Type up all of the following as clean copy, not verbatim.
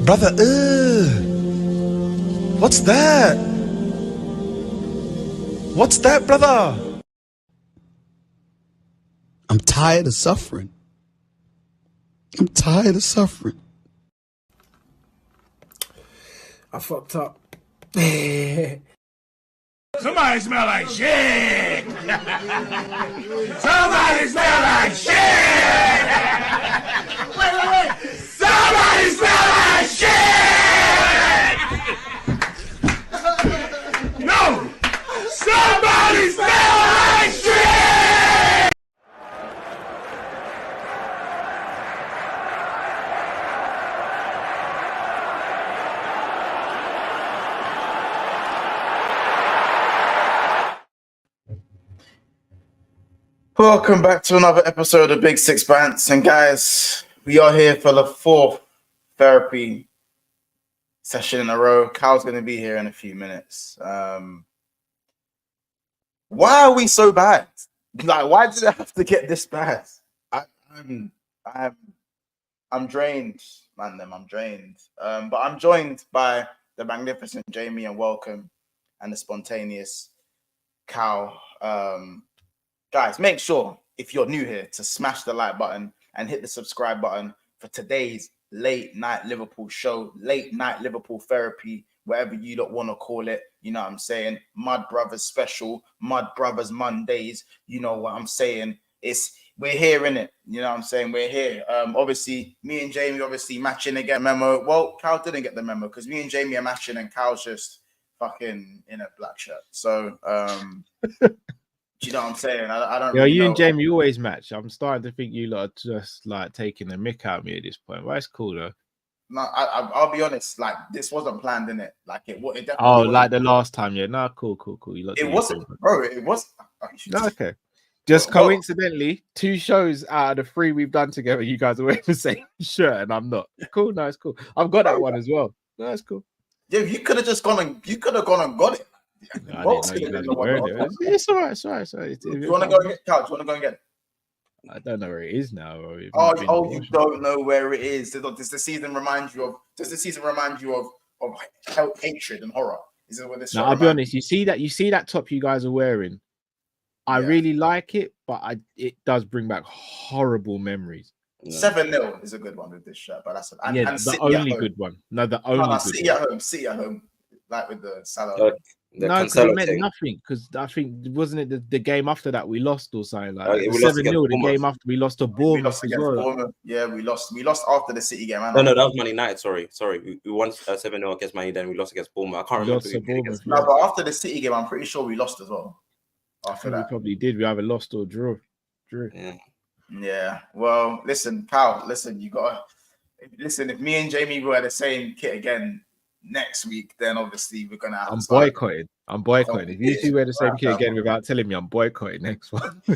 Brother, what's that? What's that, brother? I'm tired of suffering. I'm tired of suffering. I fucked up. Somebody smell like shit! Somebody smell like shit! Wait! Somebody smell like shit! No! Somebody smell like shit! Welcome back to another episode of Big Six Bants. And guys, we are here for the fourth therapy session in a row. Cal's going to be here in a few minutes. Why are we so bad? Like, why did it have to get this bad? I'm drained, man. I'm drained. But I'm joined by the magnificent Jamie and welcome, and the spontaneous Cal. Guys, make sure if you're new here to smash the like button and hit the subscribe button for today's late night Liverpool show, late night Liverpool therapy, whatever you don't want to call it. You know what I'm saying? Mud Brothers special, Mud Brothers Mondays. You know what I'm saying? We're here in it. You know what I'm saying? We're here. Obviously, me and Jamie obviously matching again. Memo. Well, Cal didn't get the memo because me and Jamie are matching and Cal's just fucking in a black shirt. So do you know what I'm saying? I don't. Yeah, really you know. and Jamie always match. I'm starting to think you lot are just like taking the mick out of me at this point. Well, it's cool though. No, I'll be honest. Like this wasn't planned, in it. Like it definitely. Oh, wasn't. like the last time, yeah. No, cool. You lot It wasn't, bro. It was. No, okay. Just coincidentally, 2 shows out of the 3 we've done together, you guys are wearing the same shirt, and I'm not. Cool, no, it's cool. I've got that one as well. No, it's cool. Yeah, you could have just gone and got it. No, it's all right. It's all right. Do you want to go and get Couch? Do you want to go and get it? I don't know where it is now. You don't know where it is. Does the season remind you of hatred and horror? Is it what this? No, I'll be honest. You see that top you guys are wearing. I really like it, but it does bring back horrible memories. 7-0 is a good one with this shirt, but that's the only good one. No, the only good City one. City at home, like with the Salah. No, because it meant nothing. Because I think wasn't it the game after that we lost or something like 7-0. The game after we lost to Bournemouth as well. Yeah, we lost after the City game. No, that was Man United. Sorry, we won 7-0 against Man United. Then we lost against Bournemouth. I can't remember. No, but after the City game, I'm pretty sure we lost as well. After that, we probably did. We either lost or drew. Yeah. Well, listen, Cal. Listen, you gotta listen. If me and Jamie wear the same kit again next week, then obviously we're gonna have I'm to start. boycotting. If you two wear the same kit again without telling me, I'm boycotting next one. Yeah,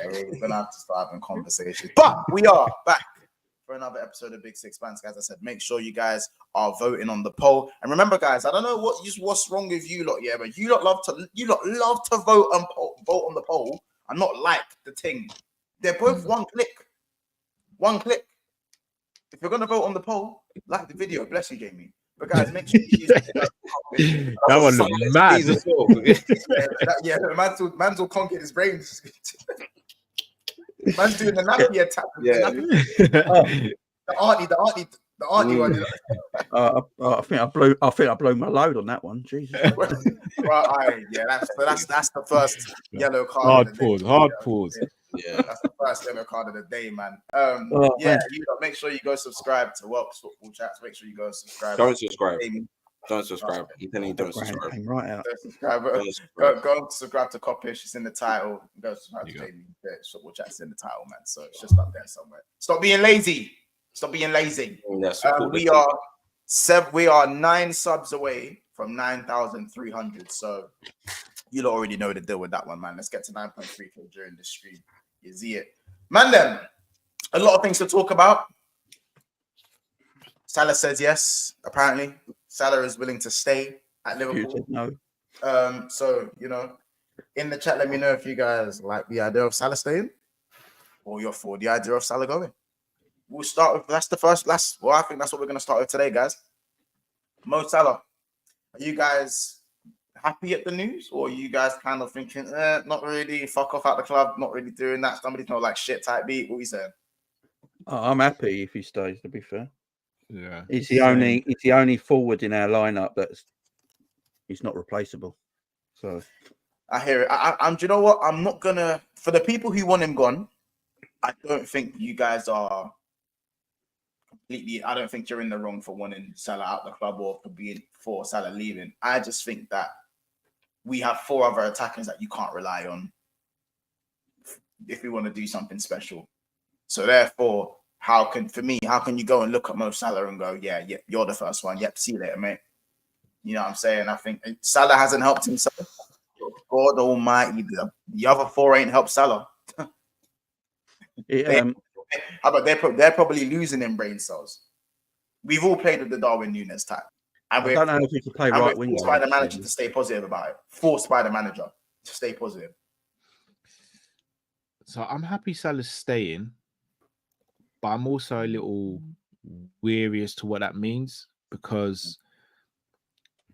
we're gonna have to start having conversations. But we are back for another episode of Big Six Bands, guys. I said, make sure you guys are voting on the poll. And remember, guys, I don't know what's wrong with you lot, yeah, but you lot love to vote on the poll and not like the thing. They're both one click. If you're gonna vote on the poll, like the video. Bless you, Jamie. But guys, make sure you use that one looked mad. Yeah, man's all conquered his brains. Man's doing the nappy attack. Yeah. The auntie one. I think I blew my load on that one. Jesus. Right, yeah, that's the first yellow card. Hard pause. Yeah, that's the first yellow card of the day, man. Make sure you go subscribe to Welks Football Chats. Make sure you go subscribe. Don't subscribe. I'm telling you, don't subscribe. Right out. Go subscribe to Copish. It's in the title. Go subscribe to Jamie. Football Chats in the title, man. So it's just up there somewhere. Stop being lazy. We are 9 subs away from 9,300. So you lot already know the deal with that one, man. Let's get to 9.3K during the stream. You see it, man. Then a lot of things to talk about. Salah says yes. Apparently, Salah is willing to stay at Liverpool. No. So in the chat, let me know if you guys like the idea of Salah staying, or you're for the idea of Salah going. we'll start with that's the first. Well, I think that's what we're gonna start with today, guys. Mo Salah, are you guys happy at the news, or are you guys kind of thinking, not really, fuck off out the club, not really doing that? Somebody's not like shit type beat. What we saying? I'm happy if he stays. To be fair, Yeah, he's the only forward in our lineup he's not replaceable. So I hear it. I'm. Do you know what? I'm not gonna. For the people who want him gone, I don't think you guys are completely. I don't think you're in the wrong for wanting Salah out the club or for being for Salah leaving. I just think that we have 4 other attackers that you can't rely on if we want to do something special. So therefore, how can you go and look at Mo Salah and go, yeah, you're the first one. Yep, see you later, mate. You know what I'm saying? I think Salah hasn't helped himself. God Almighty, the other 4 ain't helped Salah. How about they're probably losing in brain cells. We've all played with the Darwin Núñez type. And I don't know if we can play right wing. Forced by the manager to stay positive about it. Forced by the manager to stay positive. So I'm happy Salah's staying, but I'm also a little weary as to what that means, because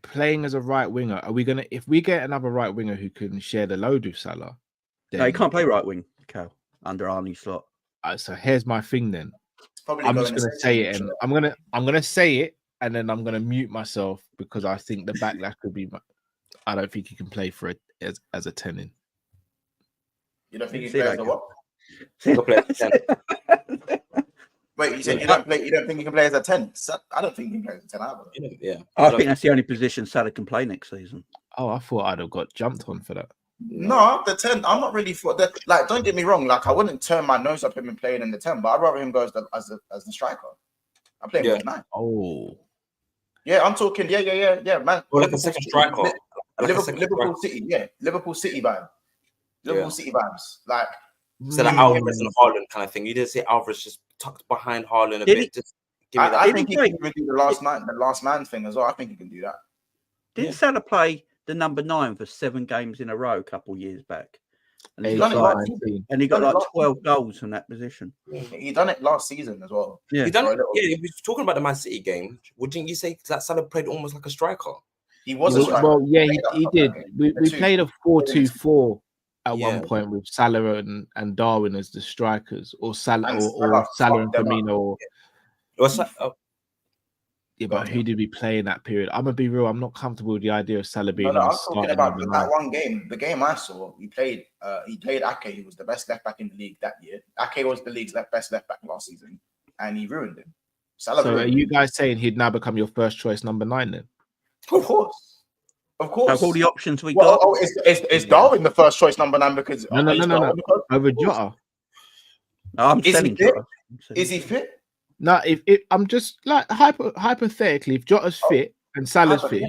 playing as a right winger, if we get another right winger who can share the load with Salah, then No, he can't play right wing, Cal, under Arne Slot. So here's my thing then. I'm just gonna say it, and I'm gonna say it, and then I'm gonna mute myself because I think the backlash could be. I don't think he can play for it as a 10 in. You don't think he plays as a what? Single player 10. Wait, you said you don't think he can play as a 10? I don't think he can play as a 10 either. Yeah. I think that's the only position Salah can play next season. Oh, I thought I'd have got jumped on for that. No, the 10. I'm not really for that. Like, don't get me wrong. Like, I wouldn't turn my nose up him playing in the 10, but I'd rather him go as the striker. I'm playing with 9. Oh, yeah, I'm talking. Yeah, man. Or like a second striker. Liverpool City, yeah, Liverpool City vibe. Liverpool City vibes, like. So like Alvarez and Haaland kind of thing. You didn't say Alvarez just tucked behind Haaland a bit. Just give me that. I think he can even do the last man thing as well. I think he can do that. Didn't Salah play the number 9 for 7 games in a row a couple of years back? And he got like 12 goals from that position. He done it last season as well. Yeah, he was talking about the Man City game. Wouldn't you say that Salah played almost like a striker? He was a striker. Well, yeah, he did. We played a 4-2-4 at one point with Salah and Darwin as the strikers, or Salah or Salah and Firmino. Yeah, but who did we play in that period? I'm gonna be real. I'm not comfortable with the idea of Salah being. No, I'm talking about that one game. The game I saw, he played Ake, who was the best left back in the league that year. Ake was the league's best left back last season, and he ruined him. So are you guys saying he'd now become your first choice number 9 then? Of course. Of all the options we got. Oh, is Darwin the first choice number 9 because no. Over Jota. Is he fit? No, if I'm just like hypothetically, if Jota's fit and Salah's fit,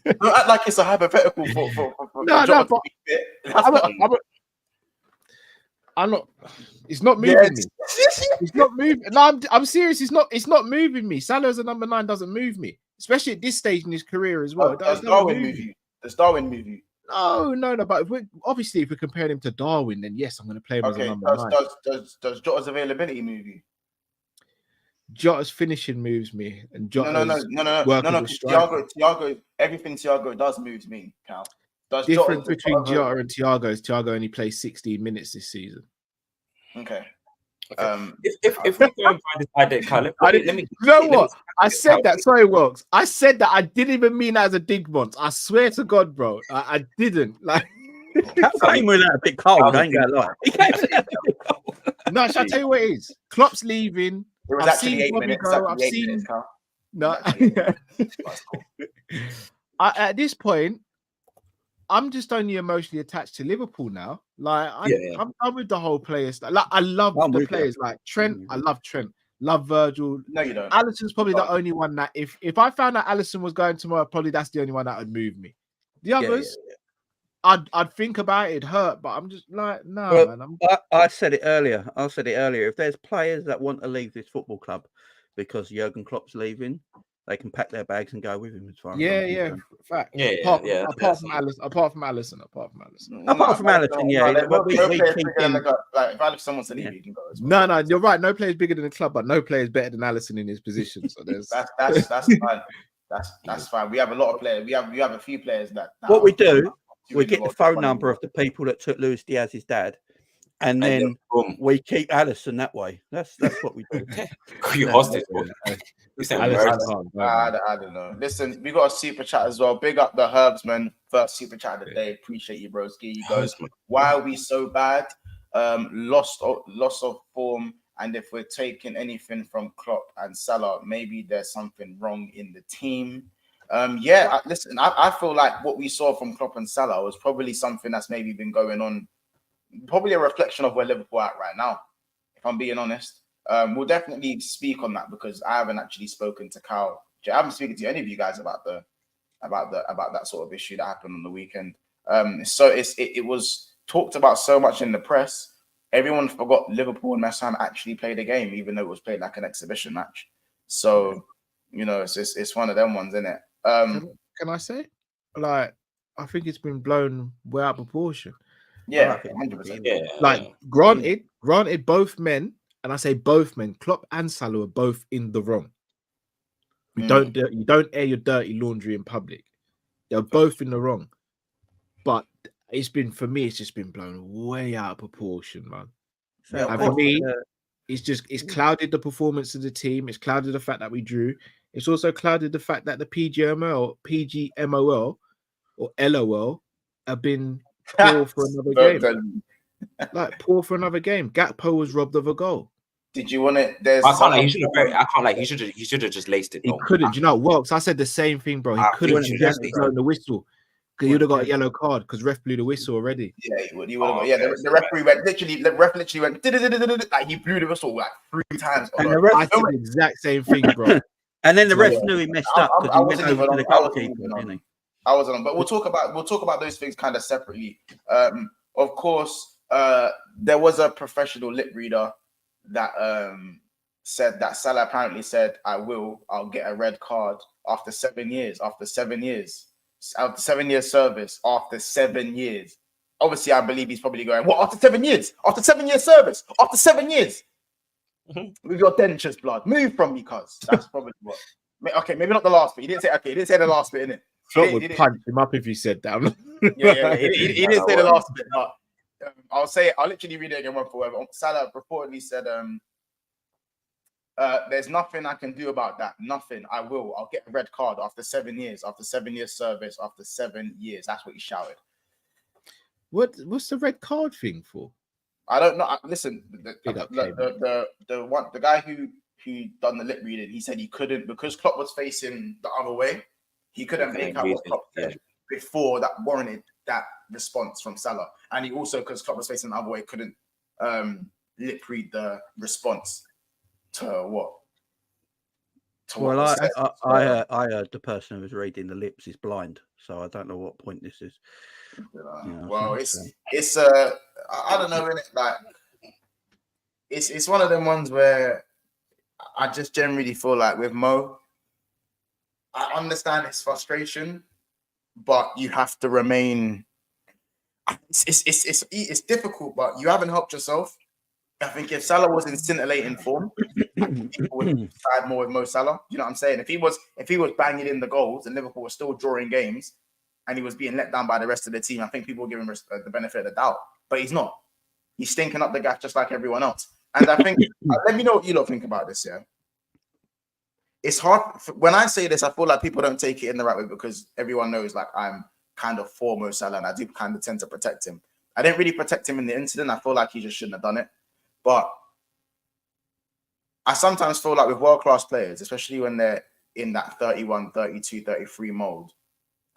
don't act like it's a hypothetical for Jota to be fit. I'm not. It's not moving me. It's not moving. No, I'm serious. It's not moving me. Salah as a number 9 doesn't move me, especially at this stage in his career as well. Does Darwin move you? Does Darwin move you? No. But if we're comparing him to Darwin, then yes, I'm going to play him as a number 9. Does Jota's availability move you? Jota's finishing moves me, and Jota's no. Thiago, everything Thiago does moves me. Cal. Difference between Jota and Thiago is Thiago only plays 16 minutes this season. Okay. If we go and find this idea, Kyle, let me. You know what? I said that. Sorry, Wilkes. I said that. I didn't even mean that as a dig once. I swear to God, bro. I didn't. Like, that came with that a bit cold. I ain't gonna lie. He came with that a bit cold. No, shall I tell you what it is? Klopp's leaving. It was actually 8 minutes. I've seen. No. At this point, I'm just only emotionally attached to Liverpool now. Like, I'm done with the whole players. Like, I love the players. Like Trent, I love Trent. Love Virgil. No, you don't. Alisson's probably the only one that if I found out Alisson was going tomorrow, probably that's the only one that would move me. The others, I'd think about it, it'd hurt, but I'm just like, no, man. I said it earlier. If there's players that want to leave this football club because Jurgen Klopp's leaving, they can pack their bags and go with him as far as Yeah, I'm yeah, concerned. fact. Yeah, Apart from Allison. Apart from Allison, there's no we players keep bigger than the him. club. Like if I look someone to leave, you can go as well. No, you're right. No player is bigger than the club, but no player is better than Allison in his position. So there's that's fine. That's fine. We have a lot of players. We have a few players that What we do, we in get the the phone world. number of the people that took Luis Diaz's dad, and then boom. we keep Allison that way. That's what we do. You hostage. I don't know. Listen, we got a super chat as well. Big up the Herbsman. First super chat of the day. Appreciate you, broski. He goes, why are we so bad? Loss of form. And if we're taking anything from Klopp and Salah, maybe there's something wrong in the team. Listen, I feel like what we saw from Klopp and Salah was probably something that's maybe been going on, probably a reflection of where Liverpool are at right now, if I'm being honest. We'll definitely speak on that because I haven't actually spoken to Cal. I haven't spoken to any of you guys about that sort of issue that happened on the weekend. So it was talked about so much in the press. Everyone forgot Liverpool and West Ham actually played a game, even though it was played like an exhibition match. So, it's one of them ones, isn't it? Can I say, like, I think it's been blown way out of proportion. Yeah, 100%. Yeah. Like, granted, both men, and I say both men, Klopp and Salah are both in the wrong. You don't air your dirty laundry in public. They're both in the wrong. But it's just been blown way out of proportion, man. And for me, it's clouded the performance of the team. It's clouded the fact that we drew. It's also clouded the fact that the PGMOL or LOL have been poor for another game. Like poor for another game. Gakpo was robbed of a goal. Did you want it? He should have just laced it. He couldn't. Do you know what? Wilkes, I said the same thing, bro. He couldn't just blow the whistle. Because he would have got a yellow card because ref blew the whistle already. Yeah, he would have got. Yeah, the referee went literally. The ref literally went like he blew the whistle like 3 times. And the ref I said the exact same thing, bro. And then the ref knew he messed up because he went over to the goalkeeper, didn't he? I wasn't on, but we'll talk about those things kind of separately. Of course, there was a professional lip reader that said that Salah apparently said, I'll get a red card after 7 years. After 7 years. After 7 years service, after 7 years. Obviously, I believe he's probably going, what, after 7 years? After 7 years service? After 7 years? With your dentures, blood. Move from me, cuz. That's probably what. Okay, maybe not the last bit. He didn't say the last bit, innit? Slot would punch him up if he said that. Yeah. He didn't say the last bit, but I'll literally read it again one for one. Salah reportedly said, there's nothing I can do about that. Nothing. I'll get a red card after 7 years. After 7 years service. After 7 years. That's what he shouted. What's the red card thing for? I don't know. Listen, the guy who done the lip reading, he said he couldn't because Klopp was facing the other way. He couldn't make out what Klopp said before that warranted that response from Salah, and he also, because Klopp was facing the other way, couldn't lip read the response to what. I heard the person who was reading the lips is blind, so I don't know what point this is. Well, it's I don't know, innit? Like it's one of them ones where I just generally feel like with Mo, I understand his frustration, but you have to remain. It's difficult, but you haven't helped yourself. I think if Salah was in scintillating form, people would side more with Mo Salah. You know what I'm saying? If he was banging in the goals and Liverpool was still drawing games, and he was being let down by the rest of the team, I think people would give him the benefit of the doubt. But he's not. He's stinking up the gaff just like everyone else. And I think, let me know what you lot think about this, yeah? It's hard. When I say this, I feel like people don't take it in the right way because everyone knows like I'm kind of for Mo Salah and I do kind of tend to protect him. I didn't really protect him in the incident. I feel like he just shouldn't have done it. But I sometimes feel like with world-class players, especially when they're in that 31, 32, 33 mode,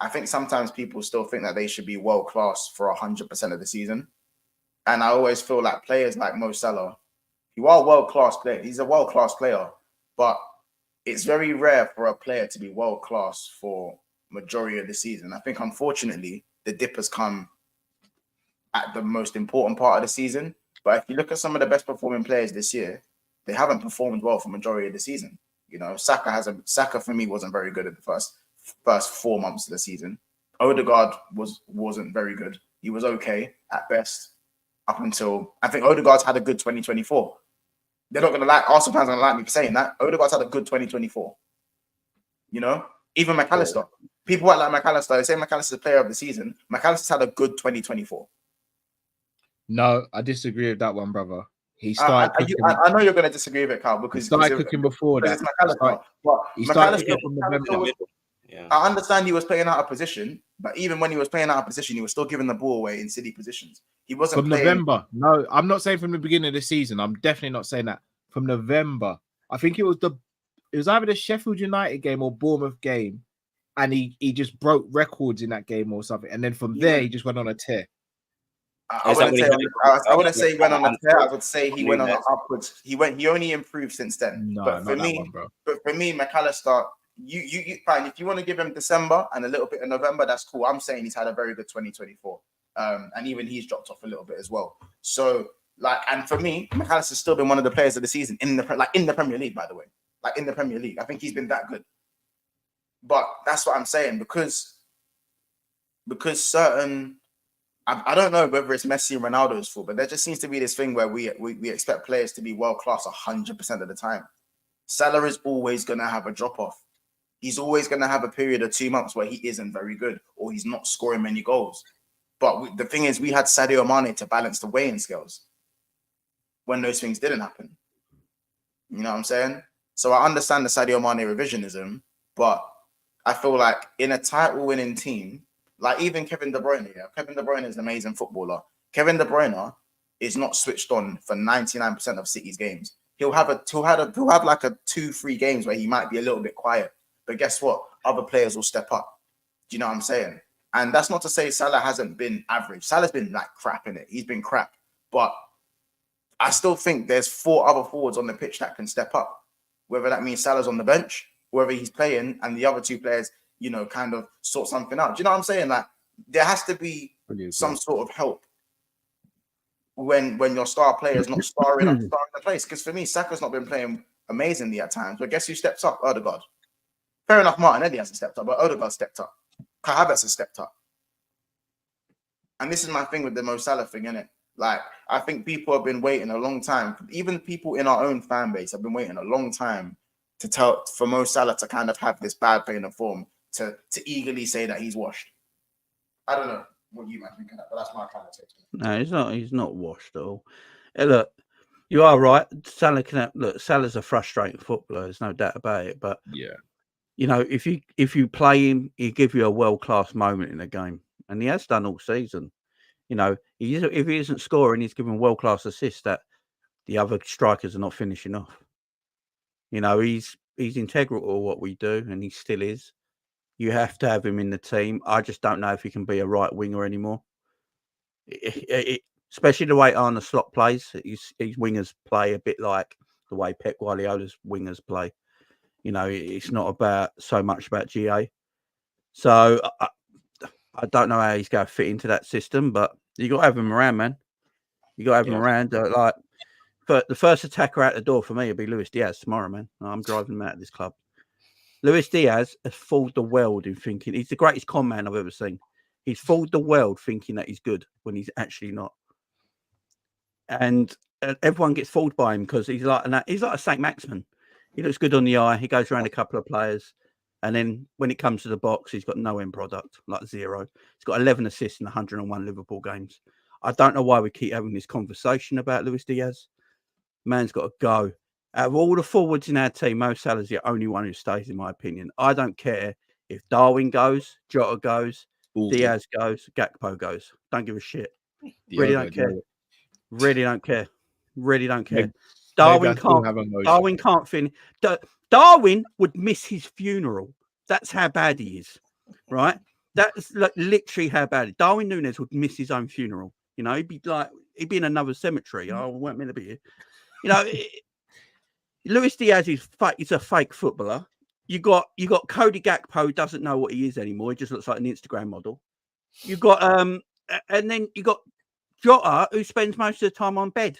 I think sometimes people still think that they should be world-class for 100% of the season. And I always feel like players like Mo Salah, you are a world-class player. He's a world-class player, but it's very rare for a player to be world-class for majority of the season. I think, unfortunately, the dip has come at the most important part of the season. But if you look at some of the best performing players this year, they haven't performed well for majority of the season. You know, Saka for me wasn't very good at the first 4 months of the season. Odegaard wasn't very good. He was okay at best up until I think Odegaard's had a good 2024. They're not gonna like Arsenal fans are gonna like me for saying that. Odegaard's had a good 2024. You know, even McAllister. People like McAllister, they say McAllister's player of the season. McAllister's had a good 2024. No, I disagree with that one, brother. He started. I know you're going to disagree with it, Carl, because he started cooking before that. It's McAllister. He started from November. I understand he was playing out of position, but even when he was playing out of position, he was still giving the ball away in silly positions. He wasn't from playing... November. No, I'm not saying from the beginning of the season. I'm definitely not saying that. From November, I think it was either the Sheffield United game or Bournemouth game, and he just broke records in that game or something. And then from there, he just went on a tear. I wouldn't say he went on a tear. I would say he went on an upwards. He only improved since then. No, but for me, McAllister, you fine. If you want to give him December and a little bit of November, that's cool. I'm saying he's had a very good 2024. And even he's dropped off a little bit as well. So and for me, McAllister's still been one of the players of the season in the Premier League, by the way. Like in the Premier League. I think he's been that good. But that's what I'm saying, because certain, I don't know whether it's Messi and Ronaldo's fault, but there just seems to be this thing where we expect players to be world class 100% of the time. Salah is always going to have a drop off. He's always going to have a period of 2 months where he isn't very good or he's not scoring many goals. But the thing is, we had Sadio Mane to balance the weighing scales when those things didn't happen. You know what I'm saying? So I understand the Sadio Mane revisionism, but I feel like in a title-winning team, like even Kevin De Bruyne, Kevin De Bruyne is an amazing footballer. Kevin De Bruyne is not switched on for 99% of City's games. He'll have like a 2-3 games where he might be a little bit quiet. But guess what? Other players will step up. Do you know what I'm saying? And that's not to say Salah hasn't been average. Salah's been like crap in it. He's been crap. But I still think there's 4 other forwards on the pitch that can step up. Whether that means Salah's on the bench, whether he's playing, and the other 2 players, kind of sort something out. Do you know what I'm saying? Like there has to be some sort of help when your star player is not starring in the place. Because for me, Saka's not been playing amazingly at times. But guess who steps up? Odegaard. Fair enough, Martinelli hasn't stepped up, but Odegaard stepped up. Kai Havertz has stepped up. And this is my thing with the Mo Salah thing, innit? Like, I think people have been waiting a long time. Even people in our own fan base have been waiting a long time for Mo Salah to kind of have this bad vein of form to eagerly say that he's washed. I don't know what you might think of that, but that's my kind of take. No, he's not washed at all. Hey, look, you are right. Salah's a frustrating footballer. There's no doubt about it. But yeah, if you play him, he'll give you a world-class moment in the game. And he has done all season. If he isn't scoring, he's giving world-class assists that the other strikers are not finishing off. He's integral to what we do, and he still is. You have to have him in the team. I just don't know if he can be a right winger anymore. Especially the way Arne Slot plays. His wingers play a bit like the way Pep Guardiola's wingers play. It's not so much about GA. So I don't know how he's going to fit into that system, but you got to have him around, man. You got to have him around. But the first attacker out the door for me will be Luis Diaz tomorrow, man. I'm driving him out of this club. Luis Diaz has fooled the world in thinking he's the greatest con man I've ever seen. He's fooled the world thinking that he's good when he's actually not. And everyone gets fooled by him because he's like a St. Maximin. He looks good on the eye. He goes around a couple of players. And then when it comes to the box, he's got no end product, like 0. He's got 11 assists in 101 Liverpool games. I don't know why we keep having this conversation about Luis Diaz. Man's got to go. Out of all the forwards in our team, Mo Salah's the only one who stays, in my opinion. I don't care if Darwin goes, Jota goes, Diaz goes, Gakpo goes. Don't give a shit. Really don't care. Really don't care. Really don't care. Darwin can't finish. Darwin would miss his funeral. That's how bad he is, right? That's like literally how bad. Darwin Núñez would miss his own funeral. He'd be in another cemetery. I weren't meant to be here. Luis Diaz is a fake footballer. You got Cody Gakpo, who doesn't know what he is anymore. He just looks like an Instagram model. You got and then you got Jota, who spends most of the time on bed.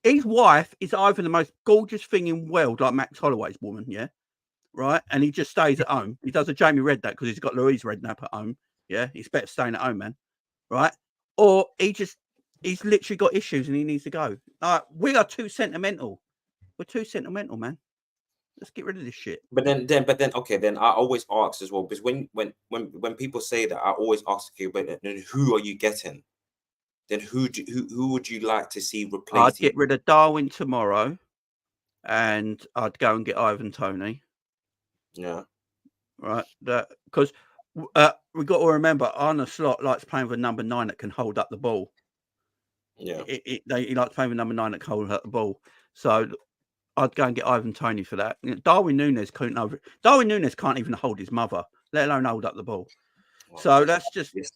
his wife is either the most gorgeous thing in the world, like Max Holloway's woman, yeah, right? And he just stays at home. He does a Jamie Redknapp because he's got Louise Redknapp at home. Yeah, he's better staying at home, man. Right? Or he's literally got issues and he needs to go. We are too sentimental. We're too sentimental, man. Let's get rid of this shit. But then, okay. Then I always ask as well, because when people say that, I always ask you, but then who are you getting? Then who would you like to see replace? I'd get rid of Darwin tomorrow, and I'd go and get Ivan Toney. Yeah. Right. Because we got to remember, Arne Slot likes playing with a number 9 that can hold up the ball. Yeah. He likes playing with number 9 that can hold up the ball. So I'd go and get Ivan Toney for that. Darwin Núñez can't even hold his mother, let alone hold up the ball. Well, so that's just let's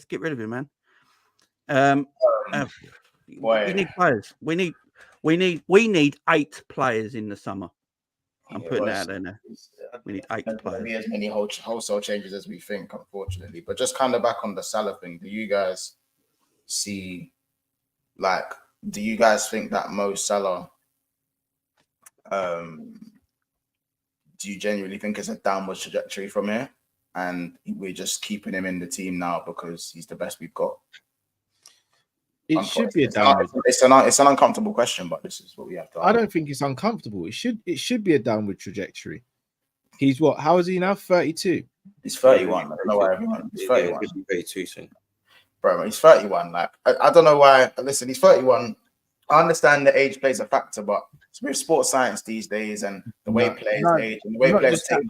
get rid of him, man. We need players. We need 8 players in the summer. I'm putting it out there now. We need 8 players. Maybe as many wholesale changes as we think, unfortunately. But just kind of back on the Salah thing, do you guys see, like, do you guys think that Mo Salah, do you genuinely think it's a downward trajectory from here? And we're just keeping him in the team now because he's the best we've got? It should be a downward. It's an uncomfortable question, but this is what we have to. I don't think it's uncomfortable. It should be a downward trajectory. He's what? How is he now? 32. He's 31. I don't know why everyone. He's 31. He'll be 32 soon. Bro, he's 31. Like I don't know why. Listen, he's 31. I understand the age plays a factor, but with sports science these days and the way players age and the way players take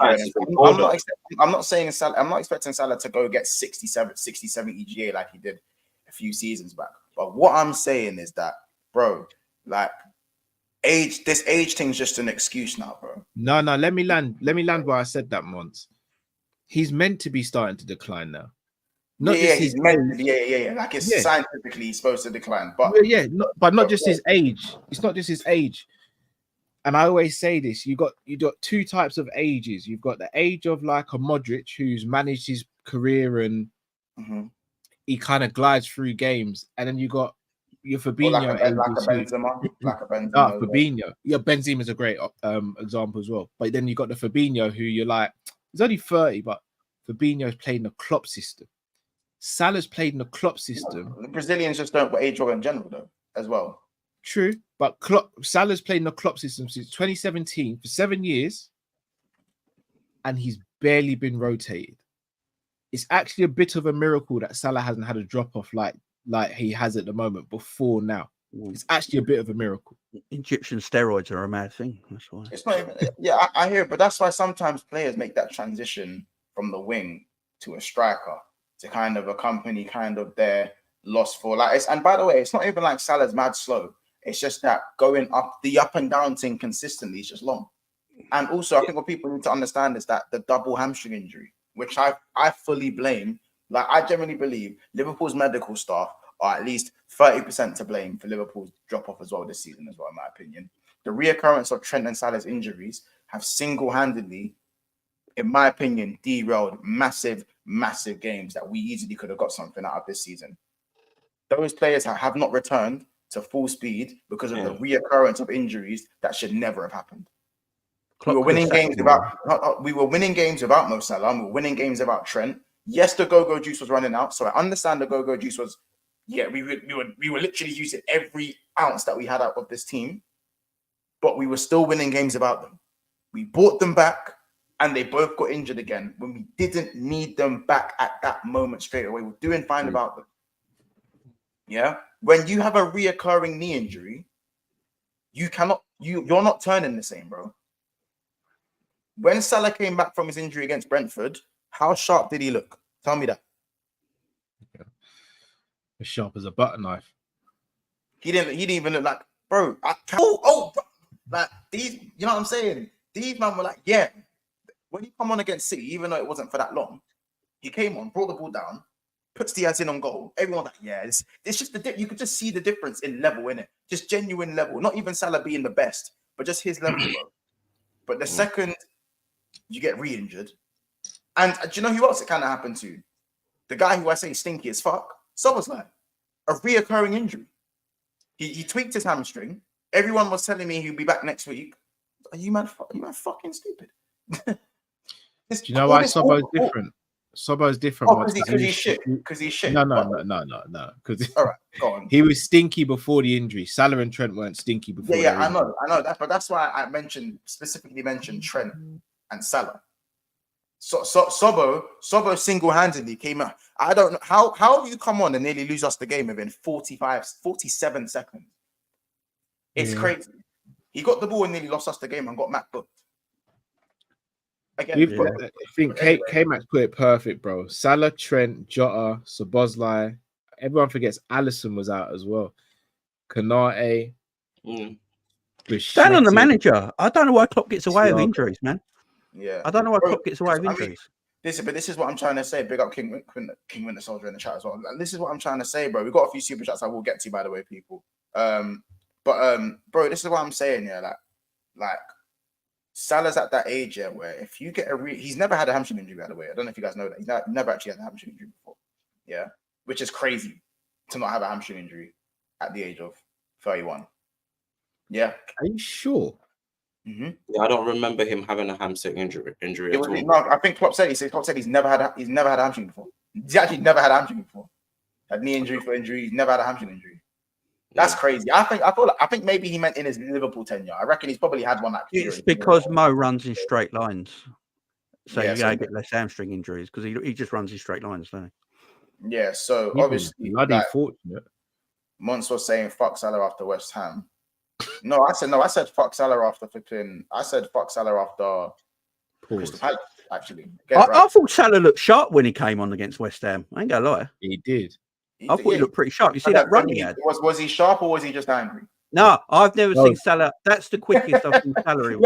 I'm not expecting Salah to go get 67 EGA like he did a few seasons back. But what I'm saying is that, bro, like this age thing's just an excuse now, bro. No, let me land where I said that once. He's meant to be starting to decline now. He's meant to. Yeah. Like it's scientifically he's supposed to decline, but not just his age. It's not just his age. And I always say this: you got 2 types of ages. You've got the age of like a Modric who's managed his career and he kind of glides through games, and then you got your Fabinho, like a Benzema. Fabinho. Yeah, Benzema's a great example as well. But then you got the Fabinho who you're like, he's only 30, but Fabinho's played in the Klopp system. Salah's played in the Klopp system. The Brazilians just don't age well in general, though, as well. True, but Salah's played in the Klopp system since 2017 for 7 years, and he's barely been rotated. It's actually a bit of a miracle that Salah hasn't had a drop off like he has at the moment before now. It's actually a bit of a miracle. Egyptian steroids are a mad thing. That's why. It's not even. Yeah, I hear it, but that's why sometimes players make that transition from the wing to a striker to kind of accompany kind of their loss for like. And by the way, it's not even like Salah's mad slow. It's just that going up and down thing consistently is just long. And also, I think what people need to understand is that the double hamstring injury, which I fully blame. Like, I genuinely believe Liverpool's medical staff are at least 30% to blame for Liverpool's drop-off as well this season as well, in my opinion. The reoccurrence of Trent and Salah's injuries have single-handedly, in my opinion, derailed massive games that we easily could have got something out of this season. Those players have not returned to full speed because of the reoccurrence of injuries that should never have happened. We were winning games without Mo Salah. We were winning games without Trent. Yes, the go-go juice was running out, so I understand the go-go juice was. Yeah, we were literally using every ounce that we had out of this team, but we were still winning games without them. We brought them back, and they both got injured again when we didn't need them back at that moment straight away. We're doing fine without them. Yeah, when you have a reoccurring knee injury, you're not turning the same, bro. When Salah came back from his injury against Brentford, how sharp did he look? Tell me that. As sharp as a butter knife. He didn't even look like, bro. Like these, you know what I'm saying? These men were like, yeah. When he come on against City, even though it wasn't for that long, he came on, brought the ball down, puts Diaz in on goal. Everyone's like, yeah, it's just you could just see the difference in level, in it, just genuine level. Not even Salah being the best, but just his level, bro. But the second you get re-injured, and do you know who else it kind of happened to? The guy who I say stinky as fuck. Soboslai, a reoccurring injury. He tweaked his hamstring. Everyone was telling me he'll be back next week. Are you man? You man fucking stupid. Do you know why Sobo's different? Sobo's different. Oh, because he's shit. Because he's shit. No. Because all right, go on. He was stinky before the injury. Salah and Trent weren't stinky before. Yeah, I know that, but that's why I specifically mentioned Trent and Salah. So Sobo single-handedly came out. I don't know how have you come on and nearly lose us the game within 47 seconds. It's crazy. He got the ball and nearly lost us the game and got Matt booked. Again, I think K-Max put it perfect, bro. Salah, Trent, Jota, Szoboszlai. Everyone forgets Alisson was out as well. Kanate. Stand on the manager. I don't know why Klopp gets away with injuries, man. Yeah, I don't know why Klopp gets away with injuries. This is what I'm trying to say. Big up King Winter Soldier in the chat as well. This is what I'm trying to say, bro. We've got a few super chats I will get to, by the way, people. Bro, this is what I'm saying. Yeah, like Salah's at that age, yeah, where if you get he's never had a hamstring injury, by the way. I don't know if you guys know that. He's never actually had a hamstring injury before. Yeah, which is crazy to not have a hamstring injury at the age of 31. Yeah, are you sure? Yeah, I don't remember him having a hamstring injury at all. No, I think Klopp said he's never had a hamstring before. He's actually never had a hamstring before. Had knee injury for injury. He's never had a hamstring injury. That's crazy. I think maybe he meant in his Liverpool tenure. I reckon he's probably had one. It's because Mo runs in straight lines, so you get less hamstring injuries because he just runs in straight lines, doesn't he? Yeah. So obviously, fortunate. Mons was saying fuck Salah after West Ham. No, I said fuck Salah after flipping. I said fuck Salah after Crystal Palace. Actually, I thought Salah looked sharp when he came on against West Ham. I ain't gonna lie. He did. I thought he looked pretty sharp. You see that run he had? Was he sharp or was he just angry? No, I've never seen Salah. That's the quickest I've seen Salah.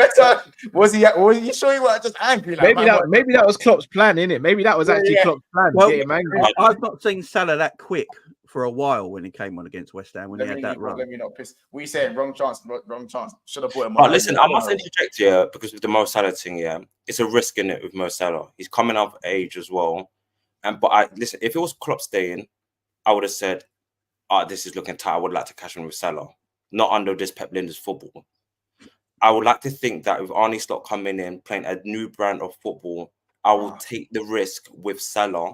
Was you sure he was just angry? Like, maybe that was Klopp's plan, innit? Maybe that was actually Klopp's plan. Well, get him angry. I've not seen Salah that quick for a while when he came on against West Ham when he had that run. Let me not piss. We saying wrong chance. Should have put him on. Oh, listen, I must interject here because with the Mo Salah thing, yeah, it's a risk in it with Mo Salah. He's coming of age as well. Listen, if it was Klopp staying, I would have said, this is looking tight. I would like to cash in with Salah, not under this Pep Lijnders football. I would like to think that with Arne Slot coming in, playing a new brand of football, I will take the risk with Salah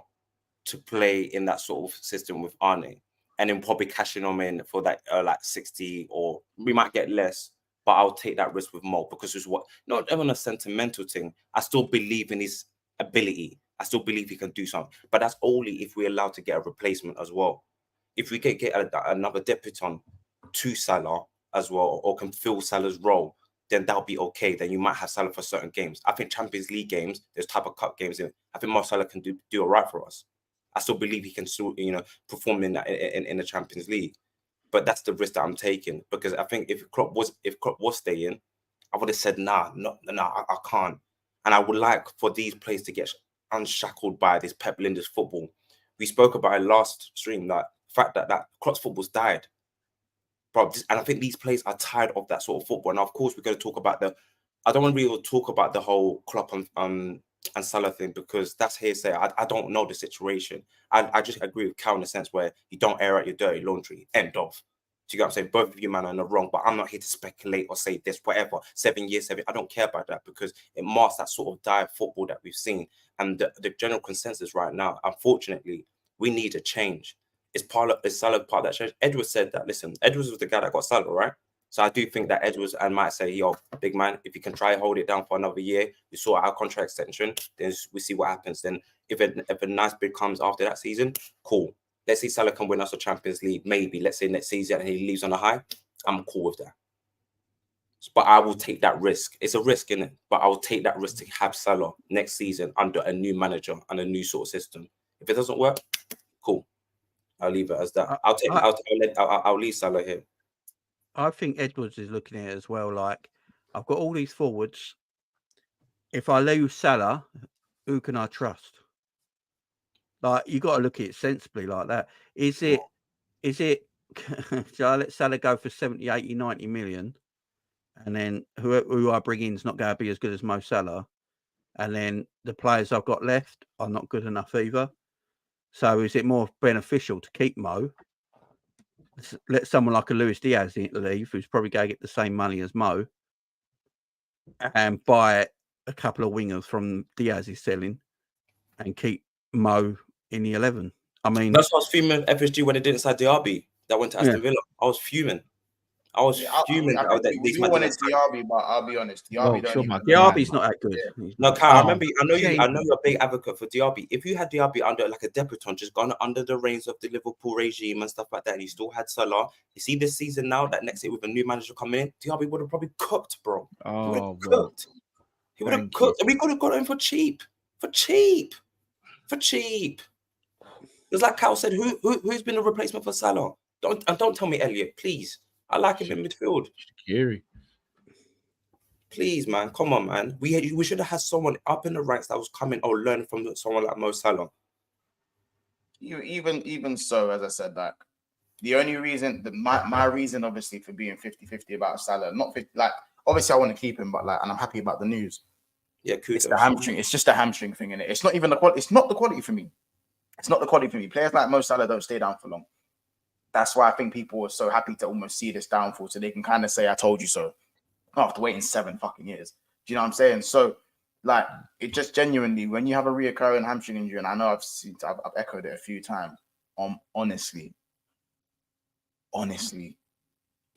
to play in that sort of system with Arne, and then probably cashing him in for that like 60, or we might get less, but I'll take that risk with Mo because it's not even a sentimental thing. I still believe in his ability. I still believe he can do something, but that's only if we're allowed to get a replacement as well. If we get another debutant to Salah as well, or can fill Salah's role, then that'll be okay. Then you might have Salah for certain games. I think Champions League games, there's type of cup games, I think Mo Salah can do all right for us. I still believe he can still, perform in the Champions League. But that's the risk that I'm taking, because I think if Klopp was staying, I would have said I can't. And I would like for these players to get unshackled by this Pep Lijnders football. We spoke about it last stream, that fact that Klopp's football's died. Bro, and I think these players are tired of that sort of football. Now, of course, we're going to talk about I don't want to really talk about the whole Klopp and Salah thing, because that's hearsay. I don't know the situation. I just agree with Cal in the sense where you don't air out your dirty laundry. End of. Do you get what I'm saying? Both of you, man, are in the wrong, but I'm not here to speculate or say this, whatever. 7 years, I don't care about that, because it masks that sort of dire football that we've seen. And the general consensus right now, unfortunately, we need a change. Is Salah part of that change? Edwards said that. Listen, Edwards was the guy that got Salah, right? So I do think that Edwards and might say, yo, big man, if you can try hold it down for another year, we saw our contract extension, then we see what happens. Then if a nice bid comes after that season, cool. Let's see Salah can win us a Champions League, maybe. Let's say next season and he leaves on a high. I'm cool with that. But I will take that risk. It's a risk, innit? But I will take that risk to have Salah next season under a new manager and a new sort of system. If it doesn't work, cool. I'll leave it as that. I'll leave Salah here. I think Edwards is looking at it as well. Like, I've got all these forwards. If I lose Salah, who can I trust? Like, you got to look at it sensibly like that. Is it, shall I let Salah go for 70, 80, 90 million? And then who I bring in is not going to be as good as Mo Salah. And then the players I've got left are not good enough either. So is it more beneficial to keep Mo let someone like a Luis Diaz leave, who's probably going to get the same money as Mo, and buy a couple of wingers from Diaz is selling, and keep Mo in the 11. I mean, that's what I was fuming at FSG when they didn't sign Diaby. That went to Aston Villa. I was fuming. I was fuming. We wanted Diaby, but I'll be honest, Diaby's not that good. Yeah. No, Kyle, I know you're a big advocate for Diaby. If you had Diaby under like a debutant, just gone under the reins of the Liverpool regime and stuff like that, and you still had Salah, you see this season now that next year with a new manager coming in, Diaby would have probably cooked, bro. He would have cooked. He would have cooked, and we could have got him for cheap. It's like Kyle said, who's been a replacement for Salah? Don't tell me Elliot, please. I like him in midfield. Scary. Please, man. Come on, man. We should have had someone up in the ranks that was coming or learning from someone like Mo Salah. Even so, as I said, like the only reason that my reason obviously for being 50-50 about Salah, not 50, like obviously I want to keep him, but like, and I'm happy about the news. Yeah, it's the hamstring. It's just a hamstring thing in it. It's not even the quality. It's not the quality for me. It's not the quality for me. Players like Mo Salah don't stay down for long. That's why I think people were so happy to almost see this downfall, so they can kind of say, "I told you so," after waiting 7 fucking years. Do you know what I'm saying? So, like, it just genuinely, when you have a reoccurring hamstring injury, and I know I've echoed it a few times. Honestly,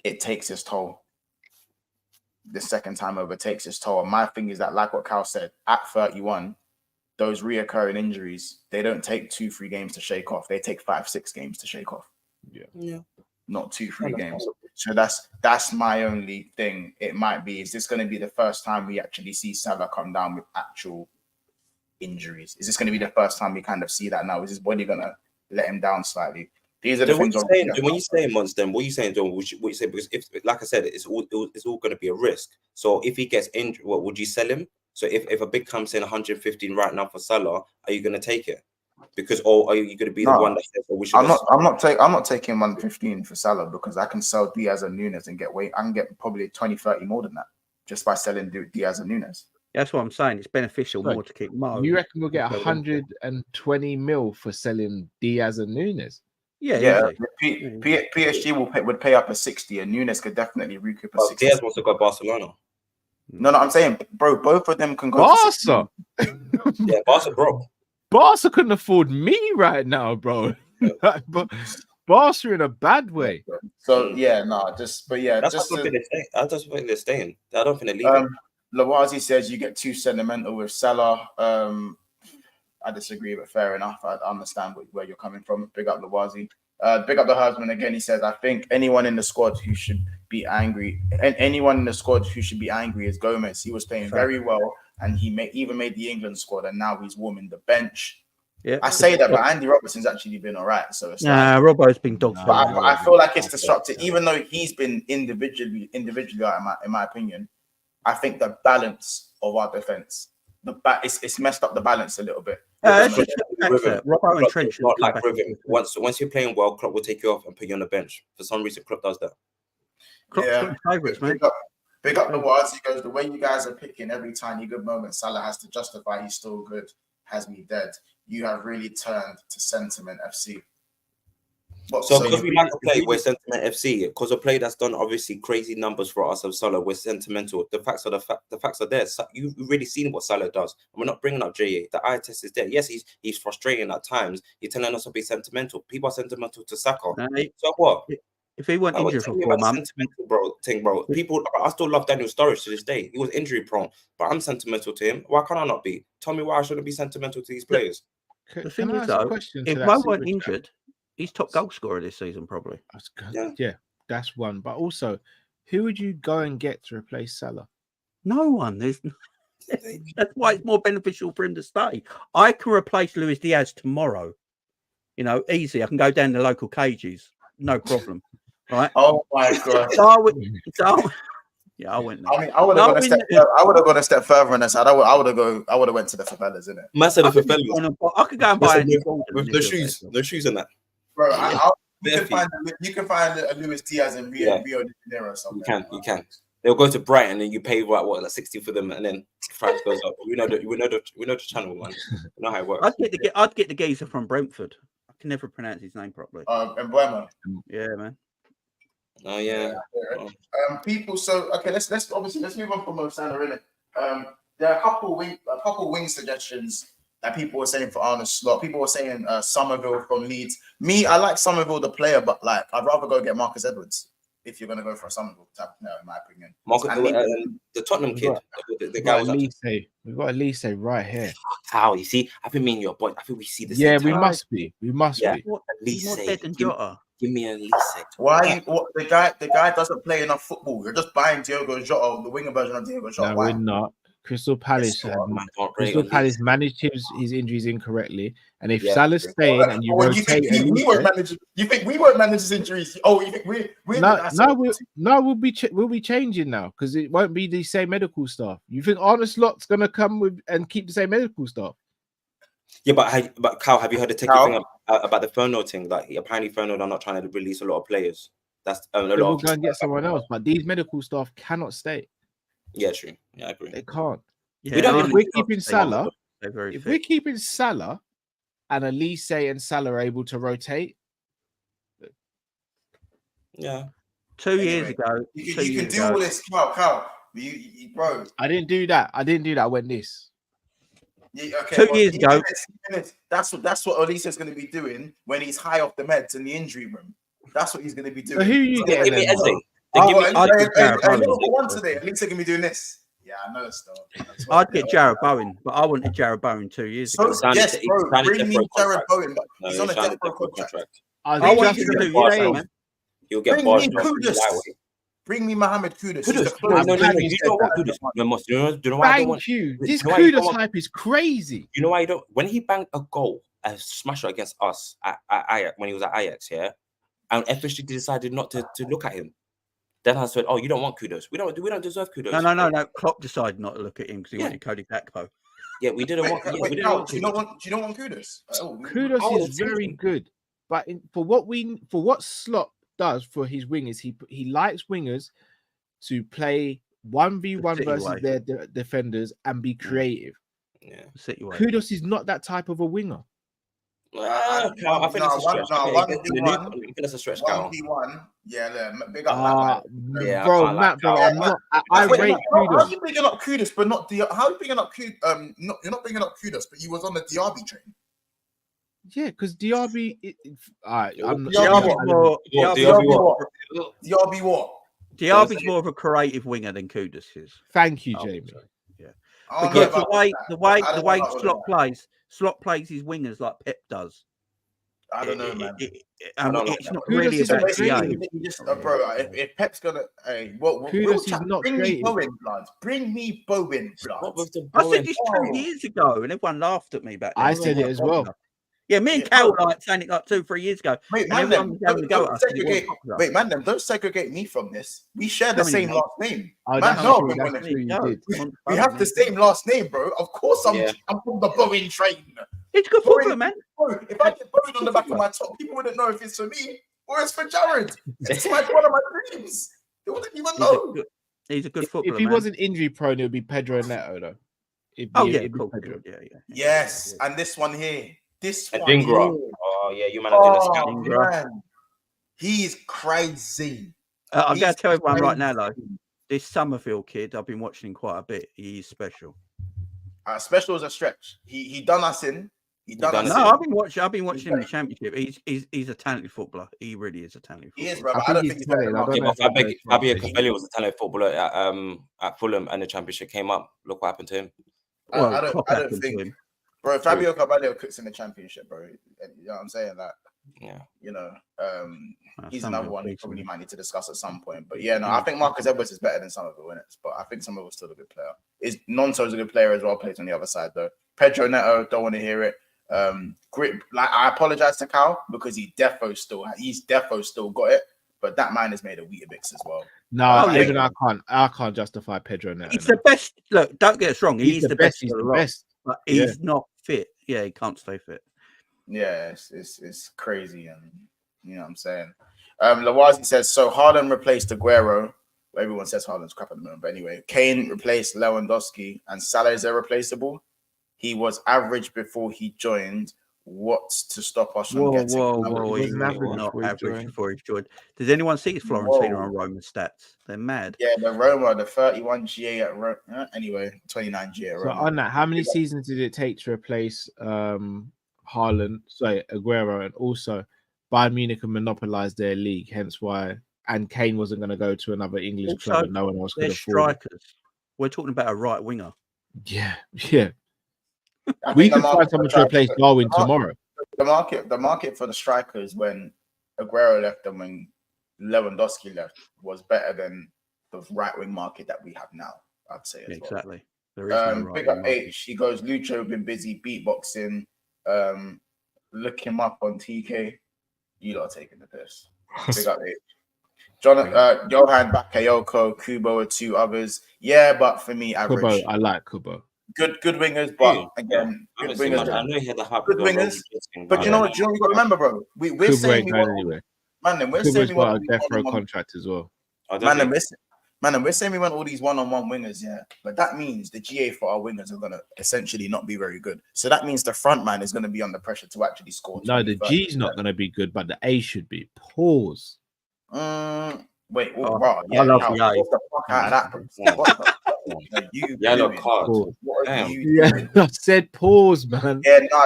it takes its toll. The second time over takes its toll. And my thing is that, like what Cal said, at 31, those reoccurring injuries, they don't take 2-3 games to shake off. They take 5-6 games to shake off. Yeah. Not 2-3 games. So that's my only thing. It might be, is this going to be the first time we actually see Salah come down with actual injuries? Is this going to be the first time we kind of see that now? Is his body going to let him down slightly? These are the things. When you say monster, what are you saying, John? What you say? Because if, like I said, it's all going to be a risk. So if he gets injured, what would you sell him? So if a big comes in 115 right now for Salah, are you going to take it? Because are you going to be the one that says, we should? I'm not taking 115 for Salah, because I can sell Diaz and Nunes and I can get probably 20-30 more than that just by selling Diaz and Nunes. That's what I'm saying. It's beneficial more to keep Mo. You reckon we'll get 120 mil for selling Diaz and Nunes? Yeah. PSG would pay up a 60, and Nunes could definitely recoup a 60. Diaz wants to go to Barcelona. No, I'm saying, bro, both of them can go. Barca. Yeah, Barca broke. Barca couldn't afford me right now, bro. But Barca in a bad way. So that's just I just think they're staying. I don't think they're leaving. Lawazi says you get too sentimental with Salah. I disagree, but fair enough. I understand where you're coming from. Big up Lawazi. Big up the husband again. He says, I think anyone in the squad who should be angry, and anyone in the squad who should be angry is Gomez. He was playing very well, and he even made the England squad, and now he's warming the bench. Yeah, I say that, but Andy Robertson's actually been all right. So it's Robbo's been dogged. But I feel like it's disrupted, even though he's been individually, in my opinion. I think the balance of our defense, it's messed up the balance a little bit. Robbo and Trent not like rhythm. Once you're playing well, Klopp will take you off and put you on the bench. For some reason, Klopp does that. Klopp's favourites, man. Big up the words. He goes, the way you guys are picking every tiny good moment, Salah has to justify he's still good, has me dead. You have really turned to Sentiment FC. So because we like to play, we're Sentiment FC. Because a play that's done obviously crazy numbers for us of Salah, we're sentimental. The facts are there. So you've really seen what Salah does. And we're not bringing up JA. The eye test is there. Yes, he's frustrating at times. He's telling us to be sentimental. People are sentimental to Saka. So what? If he went injured for 4 months, bro. People, I still love Daniel Sturridge to this day. He was injury prone, but I'm sentimental to him. Why can't I not be? Tell me why I shouldn't be sentimental to these players. The thing is, though, if Mo weren't injured, he's top goal scorer this season, probably. Yeah, that's one. But also, who would you go and get to replace Salah? No one. That's why it's more beneficial for him to stay. I can replace Luis Diaz tomorrow. Easy. I can go down the local cages, no problem. Right? Oh my god! Yeah, I went. I mean, I would have gone a step further on this side. I would have went to the favelas, innit? Massive favelas. I could go and buy with no shoes in that. Bro, you can find a Luis Diaz in Rio de Janeiro or something. You can. They'll go to Brighton and you pay like 60 for them, and then the price goes up. We know the channel, man. We know how it works. I'd get the geezer from Brentford. I can never pronounce his name properly. Embuemo. Yeah, man. Oh yeah. Oh. People. So okay, let's move on from Mo Salah, innit? There are a couple wing suggestions that people were saying for Arne Slot. People were saying Somerville from Leeds. Me, I like Somerville the player, but like I'd rather go get Marcus Edwards if you're gonna go for a Somerville type. No, in my opinion. The Tottenham kid, the guy was we've got Elise right here. How you see? I think me and your boy. I think we see the Yeah, same we time. must be. We must be. He's more dead than Jota. Give me an Elise. Why? What the guy doesn't play enough football. You're just buying Diogo Jota, the winger version of Diogo Jota. No, Why? we're not. Crystal Palace. Crystal Palace managed his injuries incorrectly, and if Salah's staying and you rotate, we won't manage. You think we won't manage his injuries? Oh, you think we'll be changing now because it won't be the same medical staff. You think Arne Slot's gonna come with and keep the same medical staff? Yeah, but Cal, have you heard the ticket thing about the phone noting? Like apparently, phone note are not trying to release a lot of players. That's we'll go and get someone else, but these medical staff cannot stay. Yeah, true. Yeah, I agree. They can't. Yeah, if we're keeping Salah, and Elise and Salah are able to rotate. Yeah. 2 years ago. You can do all this, Cal. Bro. I didn't do that. I went this. Yeah, okay, 2 years ago. That's what Elise is going to be doing when he's high off the meds in the injury room. That's what he's going to be doing. So who are you getting? One today. At least they're gonna be doing this. Yeah, I know stuff. I'd get Jared Bowen, but I wanted Jared Bowen 2 years ago. Yes, bro. Bring me Jared Bowen, but he's on a death row contract. I want you to do man. He'll get Bring me Kudus. Bring me Mohamed Kudus. No. You don't want Kudus. Do you know why I don't want? Thank you. This Kudus hype is crazy. You know why you don't? When he banged a goal, a smasher against us at Ajax when he was at Ajax, yeah, and FSG decided not to look at him. Then I said, "Oh, you don't want Kudus. We don't deserve Kudus." No. Klopp decided not to look at him because he wanted Cody Gakpo. Yeah, we didn't want. Do you not want Kudus? Kudus is very good, but for what Slot does for his wingers, he likes wingers to play 1v1 versus their defenders and be creative. Yeah, Kudus is not that type of a winger. I think that's a stretch. 1v1. Yeah, big up Matt. Bro, I'm not. I rate Kudus. How are you bringing up Kudus, but not the? How are you bringing up Kudus? You're not bringing up Kudus, but you was on the Diaby train. Yeah, because Diaby. Diaby what? Diaby's more of a creative winger than Kudus is. Thank you, Jamie. Yeah, because the way Slot plays his wingers like Pep does. I don't know, man. It's not really about bro. If Pep's gonna, bring me Bowen, blood. Bring me Bowen, blood. I said this 2 years ago, and everyone laughed at me back then. I said it as well. Yeah, me and Cal saying it like 2-3 years ago. Wait, man, don't segregate me from this. We share the same last name. We have the same last name, bro. Of course, I'm from the Bowen train. It's good football, man. Bro, if I get Bowen on the back of my top, people wouldn't know if it's for me or it's for Jared. It's like one of my dreams. They wouldn't even know. He's a good footballer. If he wasn't injury prone, it would be Pedro Neto, though. Cool. Yes, and this one here. This one. Oh yeah, you man are doing man. He's crazy. I'm going to tell everyone right now, though. This Somerville kid, I've been watching him quite a bit. He's special. Special is a stretch. He done us in. I've been watching him in the Championship. He's a talented footballer. He really is a talented footballer. He is, bro. I don't think he's talented. Fabio Capelli was a talented footballer at Fulham, and the Championship came up. Look what happened to him. I don't think. Bro, Fabio Carvalho cooks in the Championship, bro. You know what I'm saying? That, he's another one we probably might need to discuss at some point. But I think Marcus Edwards is better than Somerville, innit? But I think Somerville's still a good player. Nonso's a good player as well, plays on the other side, though. Pedro Neto, don't want to hear it. I apologize to Cal because he's defo still got it. But that man has made a Weetabix as well. No, even I can't justify Pedro Neto. He's the best. Look, don't get us wrong. He's the best. He's the best. But he's not fit. Yeah, he can't stay fit. Yeah, it's crazy, and you know what I'm saying. Lawazi says so. Haaland replaced Aguero. Well, everyone says Haaland's crap at the moment, but anyway, Kane replaced Lewandowski, and Salah is irreplaceable. He was average before he joined. what's to stop us from Whoa, getting? whoa! He He wasn't was average not before he average joined. before he joined. Does anyone see his Florentina Whoa. and Roma stats? They're mad. Yeah, the Roma, the 31 GA at Roma. Anyway, 29 GA at So Roma. on that, how many seasons did it take to replace Haaland, Aguero, and also Bayern Munich and monopolize their league? Hence why, and Kane wasn't going to go to another English Also, club, and no one else could They're afford it. strikers. We're talking about a right winger. Yeah. I We think the could find market someone for to replace strikers- Darwin the mar- tomorrow. The market for the strikers when Aguero left and when Lewandowski left was better than the right wing market that we have now. I'd say as well. Exactly. There is no right Big up wing market. H. He goes, Lucho been busy beatboxing. Look him up on TK. You lot are taking the piss. Big up H. Johan Bakayoko, Kubo are two others. Yeah, but for me, average. Kubo, I like Kubo. Good wingers, but again, I good haven't seen wingers. much. I know he had the hype. Good wingers. But you know what? You got to remember, bro. We're Kubo saying ain't we going want, anywhere. man. We're saying Kubo's we got a want death row one-on-one. contract as well. We're saying we want all these one-on-one wingers, yeah. But that means the GA for our wingers are gonna essentially not be very good. So that means the front man is gonna be under pressure to actually score. No, the G's not going to be good, but the A should be. Pause. Wait, Oh, bro, I love the get A. the fuck out of that, bro. What the fuck are you Yellow doing? card. Pause. What are Damn. you Yeah, doing? I said pause, man. Yeah, no,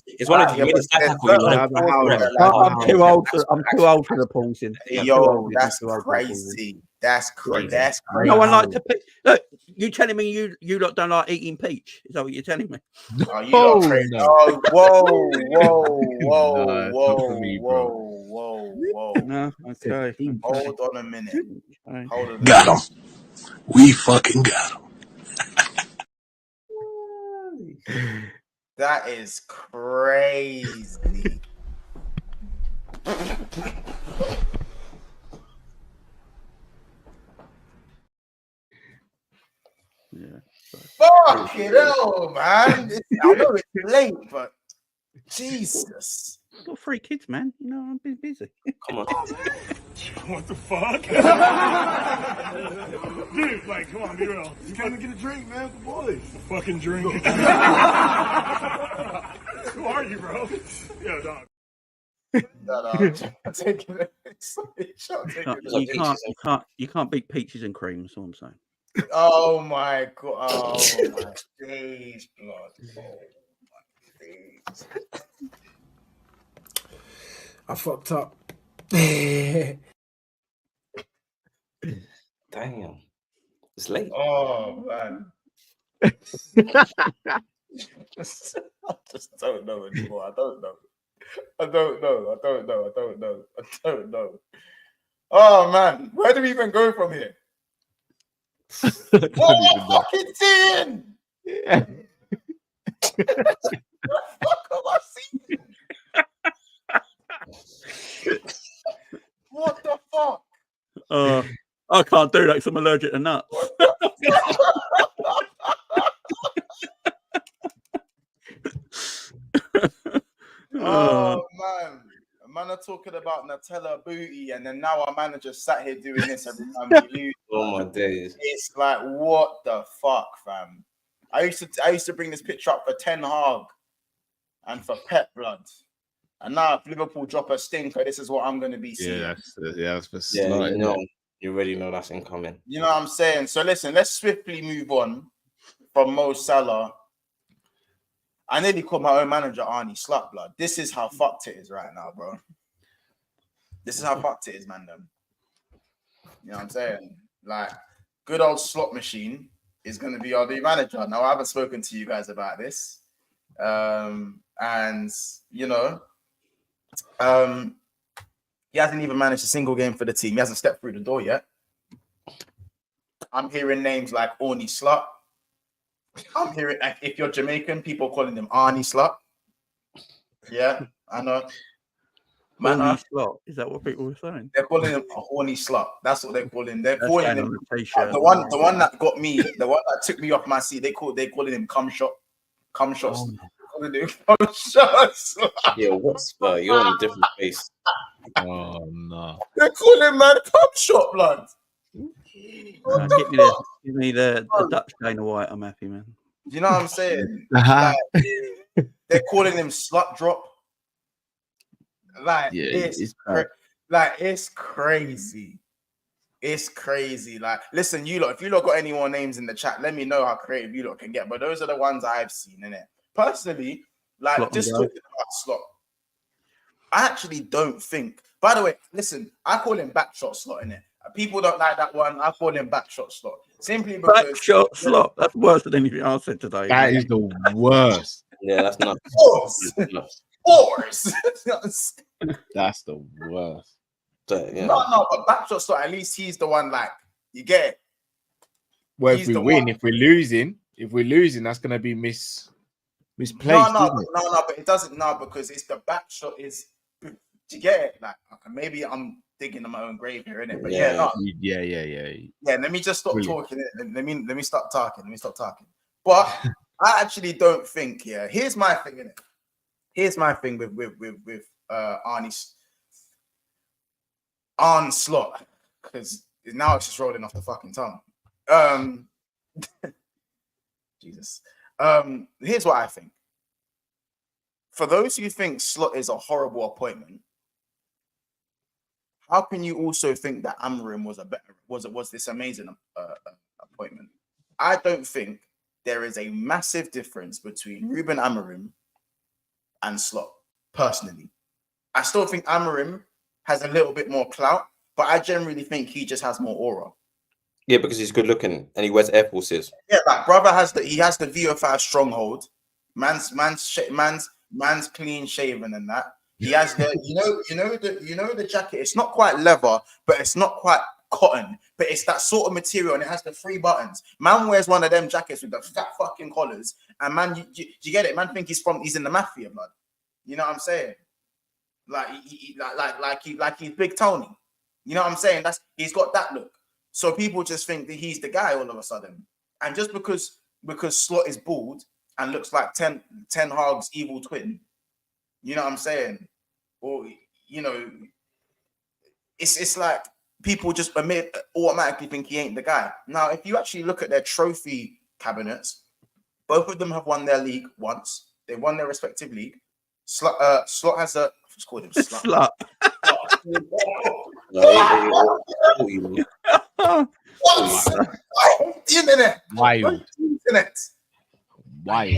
It's one of the really sad tackle, you know. I'm too old. I'm too old for the pausing. Yo, that's crazy. That's crazy. That's crazy. No one likes to pick. Look, you telling me you lot don't like eating peach? Is that what you're telling me? Oh, you lot crazy. no. Oh, whoa, No, it's not for me, bro. whoa. No. Okay. Hold on a minute. Okay. Hold on. Got him. We fucking got him. That is crazy. Yeah. Fuck it hell, man. I know it's late, but Jesus. I've got 3 kids, man. You know, I've been busy. Come on. What the fuck? Dude, like, come on, be real. You came to get a drink, man, with the boys. Fucking drink. Who are you, bro? Yo, dog. No, I'm taking it. You can't beat peaches and cream. That's all I'm saying. Oh my god! Oh my days, blood! Oh my days! I fucked up. Damn. It's late. Oh man! I just don't know anymore. I don't know. Oh man, where do we even go from here? What fucking team? Yeah. What fuck am I seeing? What the fuck? I can't do that because I'm allergic to nuts. Oh man are talking about Nutella booty, and then now our manager sat here doing this every time we lose. Oh my days. It's like, what the fuck, fam? I used to bring this picture up for Ten Hag and for Pep blood. And now if Liverpool drop a stinker, this is what I'm gonna be seeing. That's for Yeah, you already know that's incoming. You know what I'm saying? So listen, let's swiftly move on from Mo Salah. I nearly called my own manager Arne Slot, blood. This is how fucked it is right now, bro. This is how fucked it is, man. You know what I'm saying? Like, good old slot machine is going to be our new manager. Now, I haven't spoken to you guys about this. And, you know, he hasn't even managed a single game for the team. He hasn't stepped through the door yet. I'm hearing names like Arne Slot. I'm hearing, if you're Jamaican, people calling him Arne Slot. Yeah, I know. Horny Slot. Is that what people were saying? They're calling him a horny slut. That's what they're calling. They're That's calling him the one that got me, the one that took me off my seat. They're calling him cum shot. Cum shots. Calling him cum shots. Yeah, what's you're on a different place. Oh no. They're calling man cum shot, blood. Give me the Dutch Dana White. I'm happy, man. You know what I'm saying? Like, They're calling him slut drop. Like, Yeah, it's crazy. It's crazy. Like, listen, you lot, if you lot got any more names in the chat, let me know how creative you lot can get. But those are the ones I've seen in it. Personally, like, Slot just and talking about Slot, I actually don't think. By the way, listen, I call him backshot Slot in it. People don't like that one. I call him backshot Slot simply because Backshot Slot. That's worse than anything I said today. That is the worst. Yeah, that's not. Force. That's the worst. Yeah. No, but backshot Slot, at least he's the one, like, you get it. Well, He's if we the win, one. if we're losing, that's gonna be misplaced. No, but it doesn't now because it's the backshot is. Do you get it? Like, maybe I'm digging in my own grave here, innit? But yeah. Let me just stop talking. Let me stop talking. But I actually don't think. Yeah, here's my thing, innit? Here's my thing with Arne Slot, because now it's just rolling off the fucking tongue. Jesus. Here's what I think. For those who think Slot is a horrible appointment, how can you also think that Amorim was this amazing appointment? I don't think there is a massive difference between Ruben Amorim and Slot, personally. I still think Amorim has a little bit more clout, but I generally think he just has more aura. Yeah, because he's good looking and he wears Air Forces. Yeah, like brother has the VO5 stronghold. Man's clean shaven and that. He has the the jacket. It's not quite leather, but it's not quite cotton, but it's that sort of material, and it has the 3 buttons. Man wears one of them jackets with the fat fucking collars, and man, you get it? Man think he's in the mafia, blood. You know what I'm saying? Like he's Big Tony. You know what I'm saying? He's got that look. So people just think that he's the guy all of a sudden, and just because Slot is bald and looks like Ten Hag's evil twin, you know what I'm saying? Or it's like people just automatically think he ain't the guy. Now, if you actually look at their trophy cabinets, both of them have won their league once. They won their respective league. Slot has a what's called him Slut. Internet. Wild. Internet. Wild.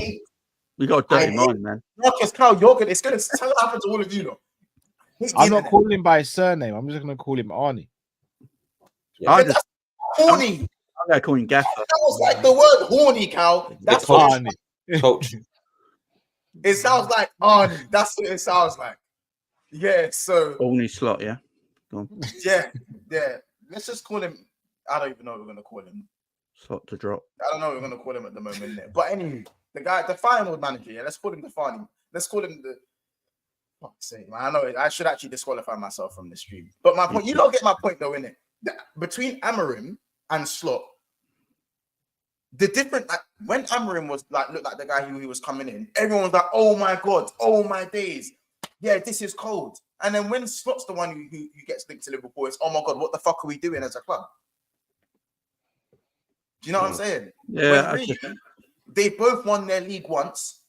We got a dirty mind, man. Marcus Carl, it's gonna happen to all of you, though. I'm not calling him by his surname. I'm just gonna call him Arnie. That's horny. I'm gonna call him Gaffer. That was like the word horny, Cal. That's Arnie. Coach. It sounds like Arnie. That's what it sounds like. Yeah. So Arne Slot, yeah. Go on. Yeah. Let's just call him. I don't even know what we're gonna call him. Slot to drop. I don't know what we're gonna call him at the moment. But anyway, the final manager. Yeah, let's call him the final. Let's call him the. Fuck's sake, man. I know I should actually disqualify myself from the stream. But my point, you don't get my point though, innit? Between Amorim and Slot, the different when Amorim was looked like the guy who he was coming in, everyone was like, "Oh my god, oh my days, yeah, this is cold." And then when Slot's the one who gets linked to Liverpool, it's, "Oh my god, what the fuck are we doing as a club?" Do you know what I'm saying? Yeah, really, they both won their league once.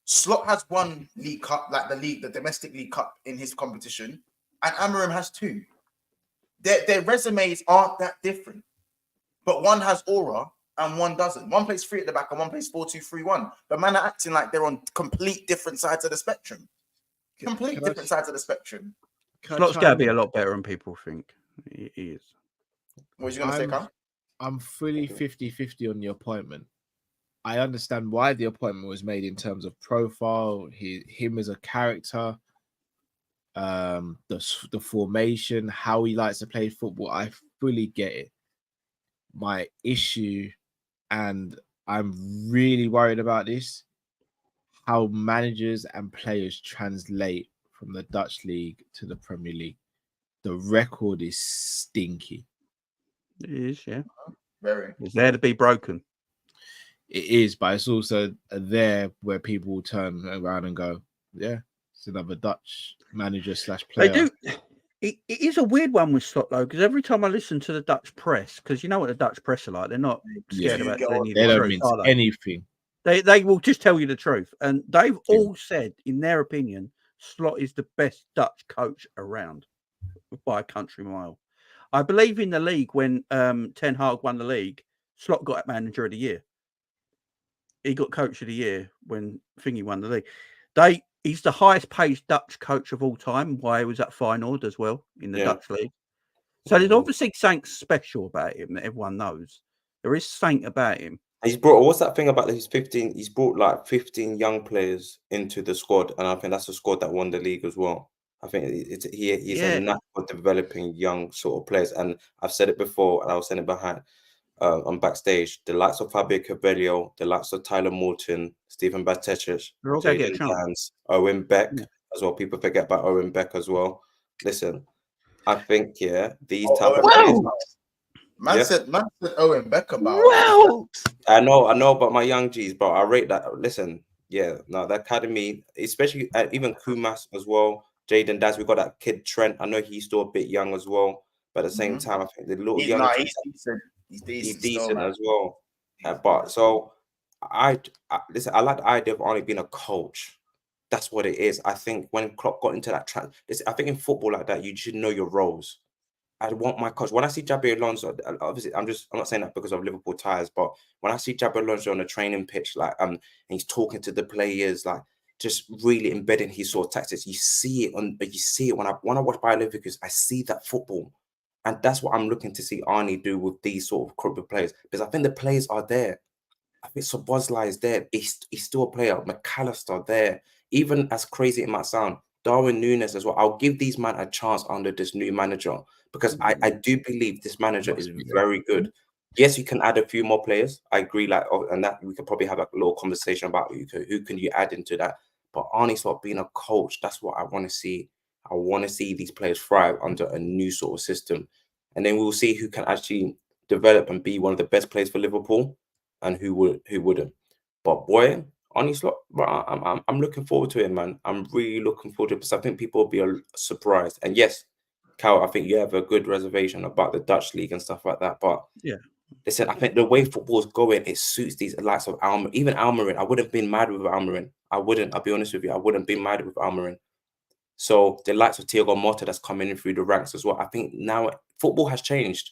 Slot has one League Cup, like the domestic League Cup in his competition, and Amorim has 2. Their resumes aren't that different, but one has aura and one doesn't. One plays 3 at the back and one plays 4-2-3-1. But man are acting like they're on complete different sides of the spectrum. Sides of the spectrum. Slot's got to be a lot better than people think. He is. What was you going to say, Carl? I'm fully 50-50 on the appointment. I understand why the appointment was made in terms of profile, him as a character, the formation, how he likes to play football. I fully get it. My issue, and I'm really worried about this, how managers and players translate from the Dutch league to the Premier League. The record is stinky. It is, yeah. Very. It's there to be broken. It is, but it's also there where people will turn around and go, yeah, it's another Dutch manager / player. They do. It is a weird one with Slot, though, because every time I listen to the Dutch press, because you know what the Dutch press are like, they're not scared about telling you they the don't truth, mean are they? anything. They will just tell you the truth, and they've all said, in their opinion, Slot is the best Dutch coach around by a country mile. I believe in the league when Ten Hag won the league, Slot got manager of the year. He got coach of the year when Thingy won the league. He's the highest paid Dutch coach of all time. Why he was at Feyenoord as well in the Dutch league. So there's obviously something special about him that everyone knows. There is something about him. He's brought, what's that thing about his 15? He's brought like 15 young players into the squad, and I think that's the squad that won the league as well. I think he's a knack for developing young sort of players, and I've said it before, and I was saying it behind on backstage. The likes of Fabio Carvalho, the likes of Tyler Morton, Stephen Bajcetic, Jadon Danns, Owen Beck as well. People forget about Owen Beck as well. Listen, I think these type of players. Man said Owen Beck about. I know, but my young G's, bro, I rate that. Listen, the academy, especially even Kumas as well, Jadon Danns. We got that kid Trent. I know he's still a bit young as well, but at the same time, I think the little young, he's decent as well. But so listen, I like the idea of Arne being a coach. That's what it is. I think when Klopp got into that I think in football like that, you should know your roles. I want my coach. When I see Xabi Alonso, obviously, I'm not saying that because of Liverpool ties, but when I see Xabi Alonso on a training pitch, like and he's talking to the players, like just really embedding his sort of tactics. You see it when I watch Bayer Leverkusen, I see that football, and that's what I'm looking to see Arne do with these sort of corporate players, because I think the players are there. I think Szoboszlai is there. He's still a player. McAllister there. Even as crazy it might sound, Darwin Núñez as well. I'll give these men a chance under this new manager, because I do believe this manager is very good. Yes, you can add a few more players. I agree, and that we could probably have a little conversation about who can you add into that. But Arne Slot being a coach, that's what I want to see. I want to see these players thrive under a new sort of system, and then we'll see who can actually develop and be one of the best players for Liverpool, and who wouldn't. But boy, Arne Slot, I'm looking forward to it, man. I'm really looking forward to it, because I think people will be surprised. And yes, Cal, I think you have a good reservation about the Dutch league and stuff like that. But listen, I think the way football's going, it suits these likes of Almiron. Even Almiron, I would have been mad with Almiron. I wouldn't. I'll be honest with you. I wouldn't be mad with Almiron. So the likes of Thiago Motta that's coming in through the ranks as well. I think now football has changed.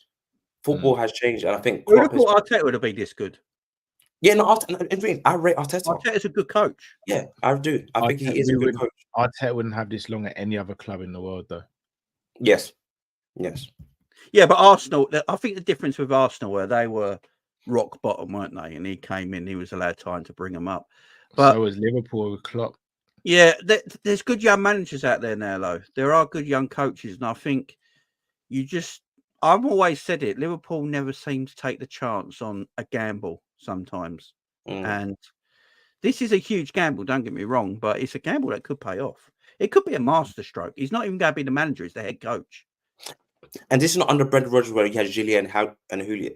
Football has changed, and I think Arteta would have been this good. Yeah, no, I rate Arteta. Arteta's a good coach. Yeah, I do. I think he is a good coach. Arteta wouldn't have this long at any other club in the world, though. Yes. Yeah, but Arsenal, I think the difference with Arsenal, where they were rock bottom, weren't they? And he came in, he was allowed time to bring them up. But so was Liverpool with Klopp. Yeah, there's good young managers out there now, though. There are good young coaches, and I think I've always said it, Liverpool never seem to take the chance on a gamble sometimes. And this is a huge gamble, don't get me wrong, but it's a gamble that could pay off. It could be a masterstroke. He's not even going to be the manager, he's the head coach. And this is not under Brendan Rodgers, where he had Gillian and Julio,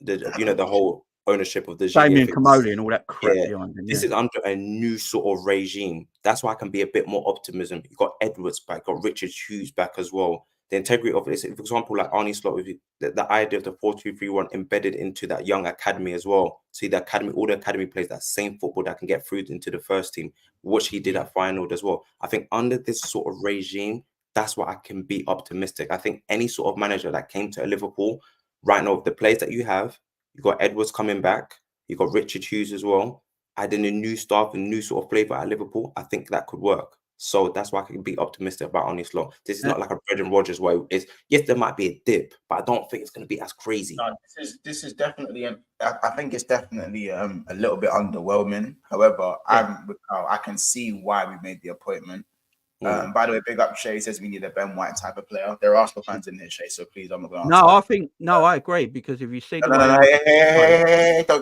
the whole ownership of the Damien Comoli and all that crap behind him. This is under a new sort of regime. That's why I can be a bit more optimism. You got Edwards back, got Richard Hughes back as well. The integrity of this, for example, like Arne Slot, with the idea of the 4-2-3-1 embedded into that young academy as well. See the academy, all the academy players that same football that can get through into the first team, which he did at Feyenoord as well. I think under this sort of regime, that's why I can be optimistic. I think any sort of manager that came to Liverpool right now, with the players that you have, you got Edwards coming back, you got Richard Hughes as well, adding a new staff and new sort of flavour at Liverpool, I think that could work. So that's why I can be optimistic about Arne Slot. This is not like a Brendan Rodgers way. Yes, there might be a dip, but I don't think it's going to be as crazy. No, this is definitely, I think it's definitely a little bit underwhelming. However, I can see why we made the appointment. By the way, big up Shay, says we need a Ben White type of player. There are Arsenal fans in here, Shay, so please, I'm not going to I agree, because if you see don't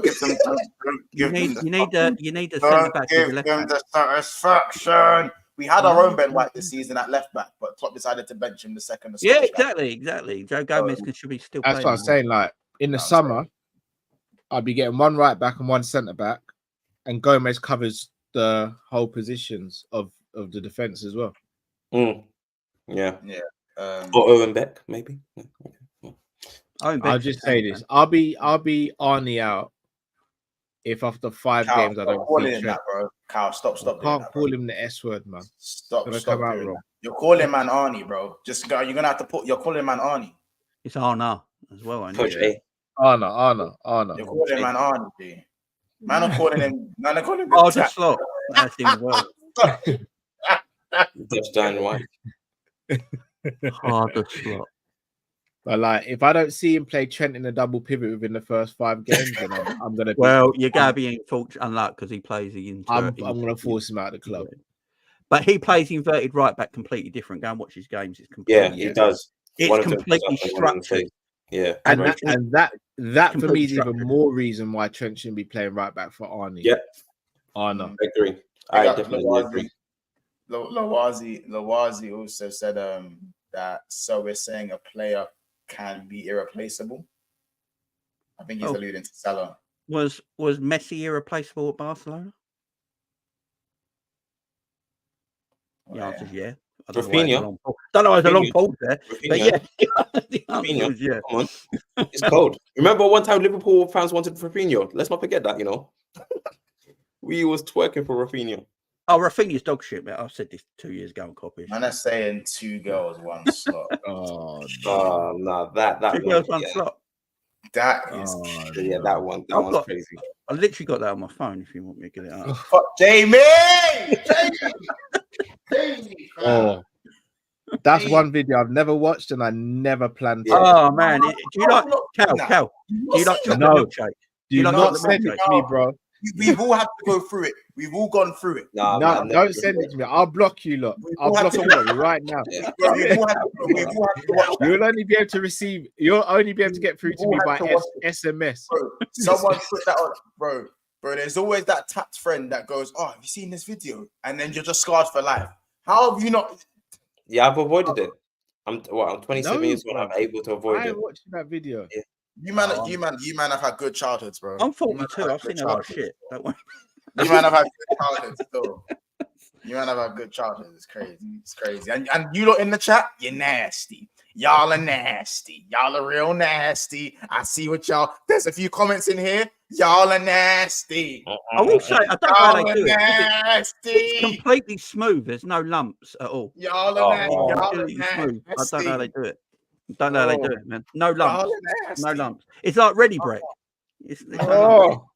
give them you need a centre back. Give them the satisfaction. We had our own Ben White this season at left back, but Klopp decided to bench him the second. Yeah, exactly. Joe Gomez should be still. That's what I'm saying. Like in the summer, I'll be getting one right back and one centre back, and Gomez covers the whole positions of the defense as well. Yeah. Or Owen Beck, maybe. I'll just say this: I'll be Arnie out if after 5 Cal, games I stop don't calling see him Trent. that, bro. Cal, stop I doing can't that, call bro. him the S word, man. Stop Gonna doing come out wrong. that. You're calling man Arnie, bro. Just go. You're gonna have to put. You're calling man Arnie. It's Arne as well. Ain't Coach it? A. Arne. You're calling man Arnie, G. Man, I'm calling him. Man, I'm calling him. Arne Slot. That's him as well. Dutch Dynamite. Arne Slot. But like, if I don't see him play Trent in a double pivot within the first 5 games, then I'm gonna. Well, you're going to be in unluck because he plays the I'm gonna force him out of the club. But he plays inverted right back, completely different. Go and watch his games. It's completely Yeah, he does. It's completely structured. Yeah, and that for me is even structured. more reason why Trent shouldn't be playing right back for Arnie. Yeah, Arne. I agree. I definitely agree. Lawazi also said that so we're saying a player can be irreplaceable. I think he's alluding to Salah. Was Messi irreplaceable at Barcelona? The answer is yeah. I don't know why it's a long pause there. But yeah, the answer is yeah. Come on, it's cold. Remember one time Liverpool fans wanted Rafinha. Let's not forget that. You know, we was twerking for Rafinha. Oh, Rafinha's dog shit, man. I've said this 2 years ago on Coppish. Man, that's saying 2 girls, 1 slot. No, that 2 girls, 1 slot. That is that one's crazy. I literally got that on my phone. If you want me to get it out. Fuck Jamie. Oh, that's one video I've never watched and I never planned to. Oh man, do you like Cal? Do you like chocolate milkshake? Do you not send it to me, bro? We've all had to go through it. We've all gone through it. No, don't send it to me. I'll block you, lot. I'll block you lot right now. You'll only be able to receive. You'll only be able to get through to me by SMS. Bro, someone put that on, bro. There's always that tapped friend that goes, "Oh, have you seen this video?" And then you're just scarred for life. How have you not? Yeah, I've avoided it. I'm 27 years old. I'm able to avoid it. I watched that video. Yeah. You man have had good childhoods, bro. I'm 42. I've seen a lot of shit. Don't worry. You man have had good childhoods, though. You man have had good childhoods. It's crazy. It's crazy. And you lot in the chat, you're nasty. Y'all are nasty. Y'all are real nasty. I see what y'all. There's a few comments in here. Y'all are nasty. I will say, I don't know how they do nasty. It's completely smooth. There's no lumps at all. Y'all are nasty. Completely smooth. I don't know how they do it. Don't know how they do it, man. No lumps. No lumps. It's like ready break. Y'all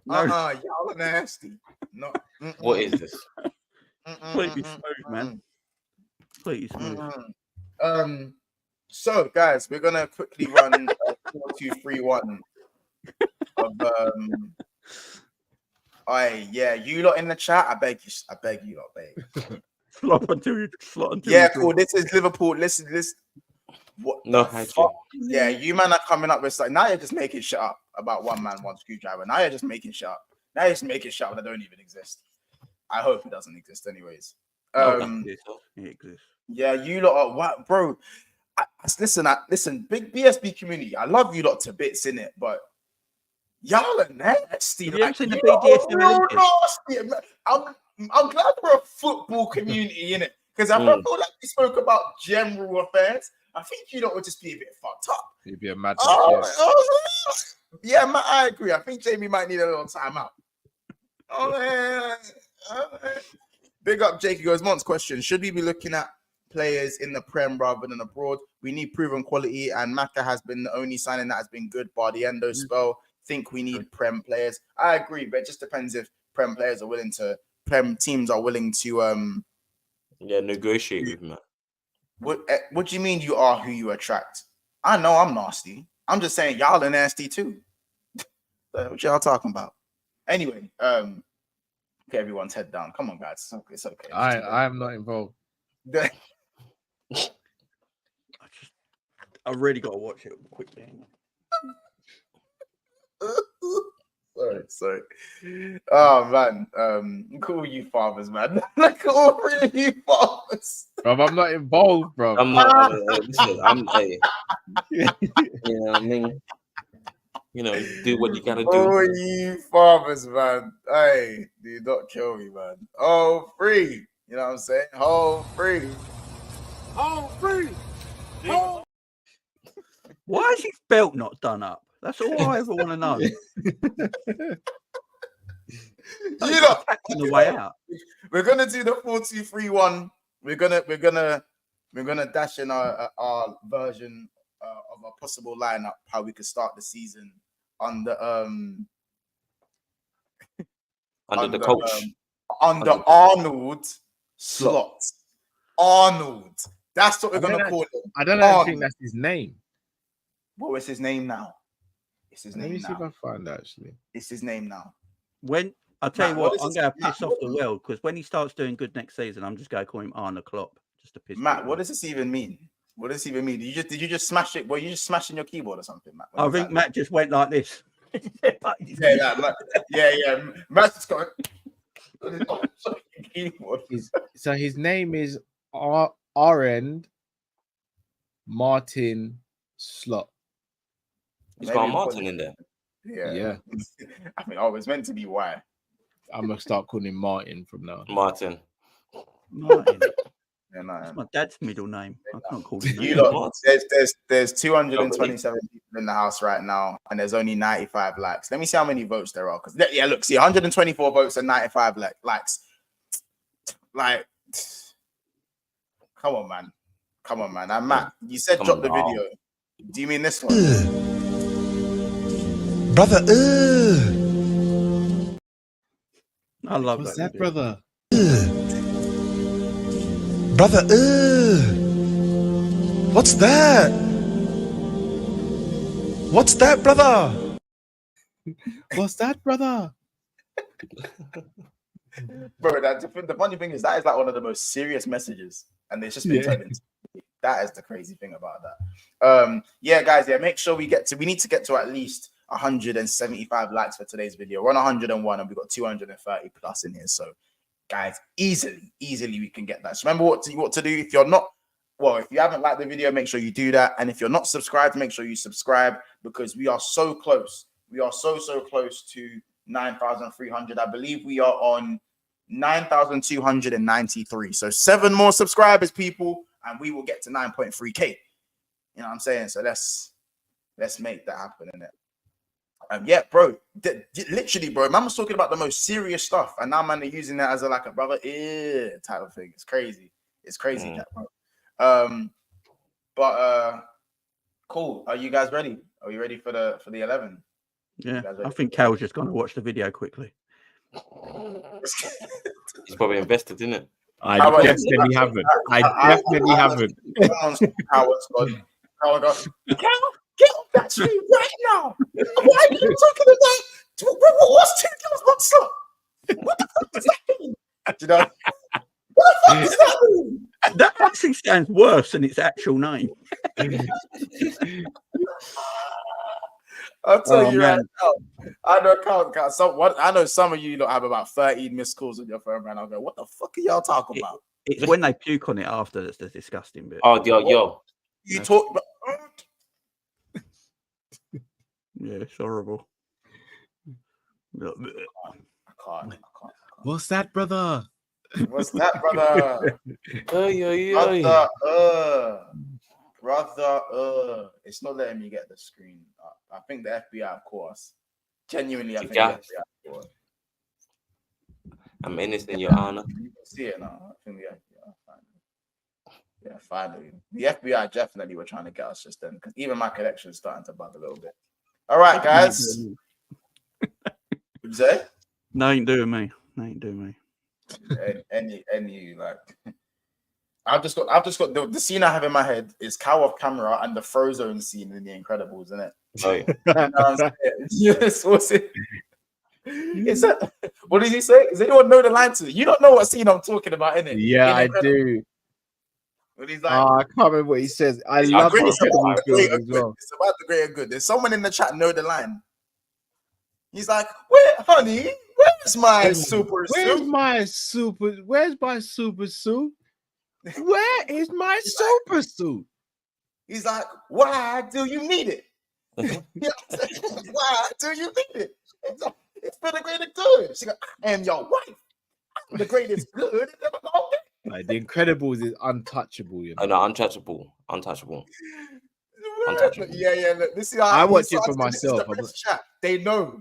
are nasty. No. What is this? Completely smooth, man. Completely smooth. So guys, we're gonna quickly run 4, 2, 3, 1 of you lot in the chat. I beg you lot, babe. Slot until yeah, cool. This is Liverpool. Listen. What? No, yeah, you man are coming up with like now you're just making shit up about one man, one screwdriver. Now you're just making shit up. Now you're just making shit up that don't even exist. I hope it doesn't exist, anyways. It exists. Yeah, you lot are what, bro. Listen, big BSB community. I love you lot to bits in it, but y'all are nasty. Have you ever seen the BDSM Olympics? I'm glad we're a football community in it because I feel like we spoke about general affairs. I think you lot would just be a bit fucked up. You'd be a mad. Yeah, man, I agree. I think Jamie might need a little time out. Big up, Jake. He goes, Mont's question: should we be looking at players in the Prem rather than abroad? We need proven quality, and Maka has been the only signing that has been good bar the endo spell. Think we need Prem players. I agree, but it just depends if Prem players are willing to. Prem teams are willing to negotiate with me. What do you mean you are who you attract? I know I'm nasty. I'm just saying y'all are nasty too. What y'all talking about? Anyway, okay, everyone's head down. Come on, guys. It's okay. I am not involved. I really got to watch it quickly. Sorry. Oh man, cool you fathers, man. Like all three of you fathers. Bro, I'm not involved, bro. I'm not. You know what I mean? You know, do what you gotta do. Oh, you fathers, man. Hey, do not kill me, man. Oh, free. You know what I'm saying? Oh, free. Oh, free. Oh. Why is his belt not done up? That's all I ever want to know. You know, on the way out. we're gonna do the 4-2-3-1. We're gonna dash in our version of a possible lineup, how we could start the season under the coach. Under Arnold Slot. Arnold. That's what we're gonna call him. I don't think that's his name. What was his name now? It's his Let name me see now. if I find that actually. It's his name now. When I tell Matt, you what what, is I'm his- going to Matt, piss off the world because when he starts doing good next season, I'm just going to call him Arne Klopp just to piss. Matt, people what off. does this even mean? What does this even mean? Did you just smash it? Were you just smashing your keyboard or something, Matt? I think Matt just went like this. Yeah. Matt's just got keyboard. So his name is Arne Martin Slot. He's Maybe got we'll Martin put it- in there. Yeah. I think it's meant to be Y. I'm gonna start calling him Martin from now. Martin. Martin. Yeah, no. That's my dad's middle name. I can't call him You that. lot, there's 227 people in the house right now, and there's only 95 likes. Let me see how many votes there are. Because look, see, 124 votes and 95 likes. Like, come on, man. And Matt, you said Come drop on the now. video. Do you mean this one? Brother, I love What's that that, video. brother? brother, what's that? What's that, brother? What's that, brother? Bro, the funny thing is that is like one of the most serious messages, and it's just been turned into. That is the crazy thing about that. Yeah, guys, make sure we need to get to at least 175 likes for today's video. We're on 101 and we've got 230 plus in here. So, guys, easily we can get that. So remember what to do. If you haven't liked the video, make sure you do that. And if you're not subscribed, make sure you subscribe, because we are so close. We are so close to 9,300. I believe we are on 9,293. So 7 more subscribers, people, and we will get to 9.3K. You know what I'm saying? So let's make that happen, innit? Yeah, bro. Literally, bro. Man was talking about the most serious stuff, and now man are using that as a brother type of thing. It's crazy. Jack, bro. But cool. Are you guys ready? Are you ready for the 11? Yeah, I think Cal's just going to watch the video quickly. He's probably invested in it. I definitely haven't. I definitely haven't. Cal goes, get off that street right now. Why are you talking about what's 2 girls, 1 slot? What the fuck does that mean? You know? What the fuck does that mean? That actually sounds worse than its actual name. I'll tell you man. right now. I know some of you don't have about 13 missed calls on your phone, man. I'll go, what the fuck are y'all talking about? It's when they puke on it after that's the disgusting bit. Oh, yo. You talk about. Yeah, it's horrible. I can't. What's that, brother? What's that, brother? Brother, it's not letting me get the screen up. I think the FBI have caught us. Genuinely, I think the FBI have caught us. I'm innocent, Your Honor. You can see it now. I think the FBI finally. Yeah, finally. The FBI definitely were trying to get us just then, because even my collection is starting to bug a little bit. All right, guys. What'd you say? No, ain't doing me. Any like. I've just got the scene I have in my head is Cow off camera and the Frozone scene in The Incredibles, isn't it? Oh, yeah. You know what I'm saying? Yes, what's it? Is that what did he say? Does anyone know the line to it? You don't know what scene I'm talking about, innit? Yeah, I do. When he's like, I can't remember what he says. I love it's about the greater as well. good. It's about the greater good. There's someone in the chat know the line. He's like, "Where, honey? Where's my super suit? Where's my super suit? Where is my super suit?" He's like, "Why do you need it? Why do you need it? It's for the greater good." She goes, "I am your wife. I'm the greatest good." Like, The Incredibles is untouchable, you know. Oh, no, untouchable. Yeah. Look, this is I watch it for myself. Chat. They know.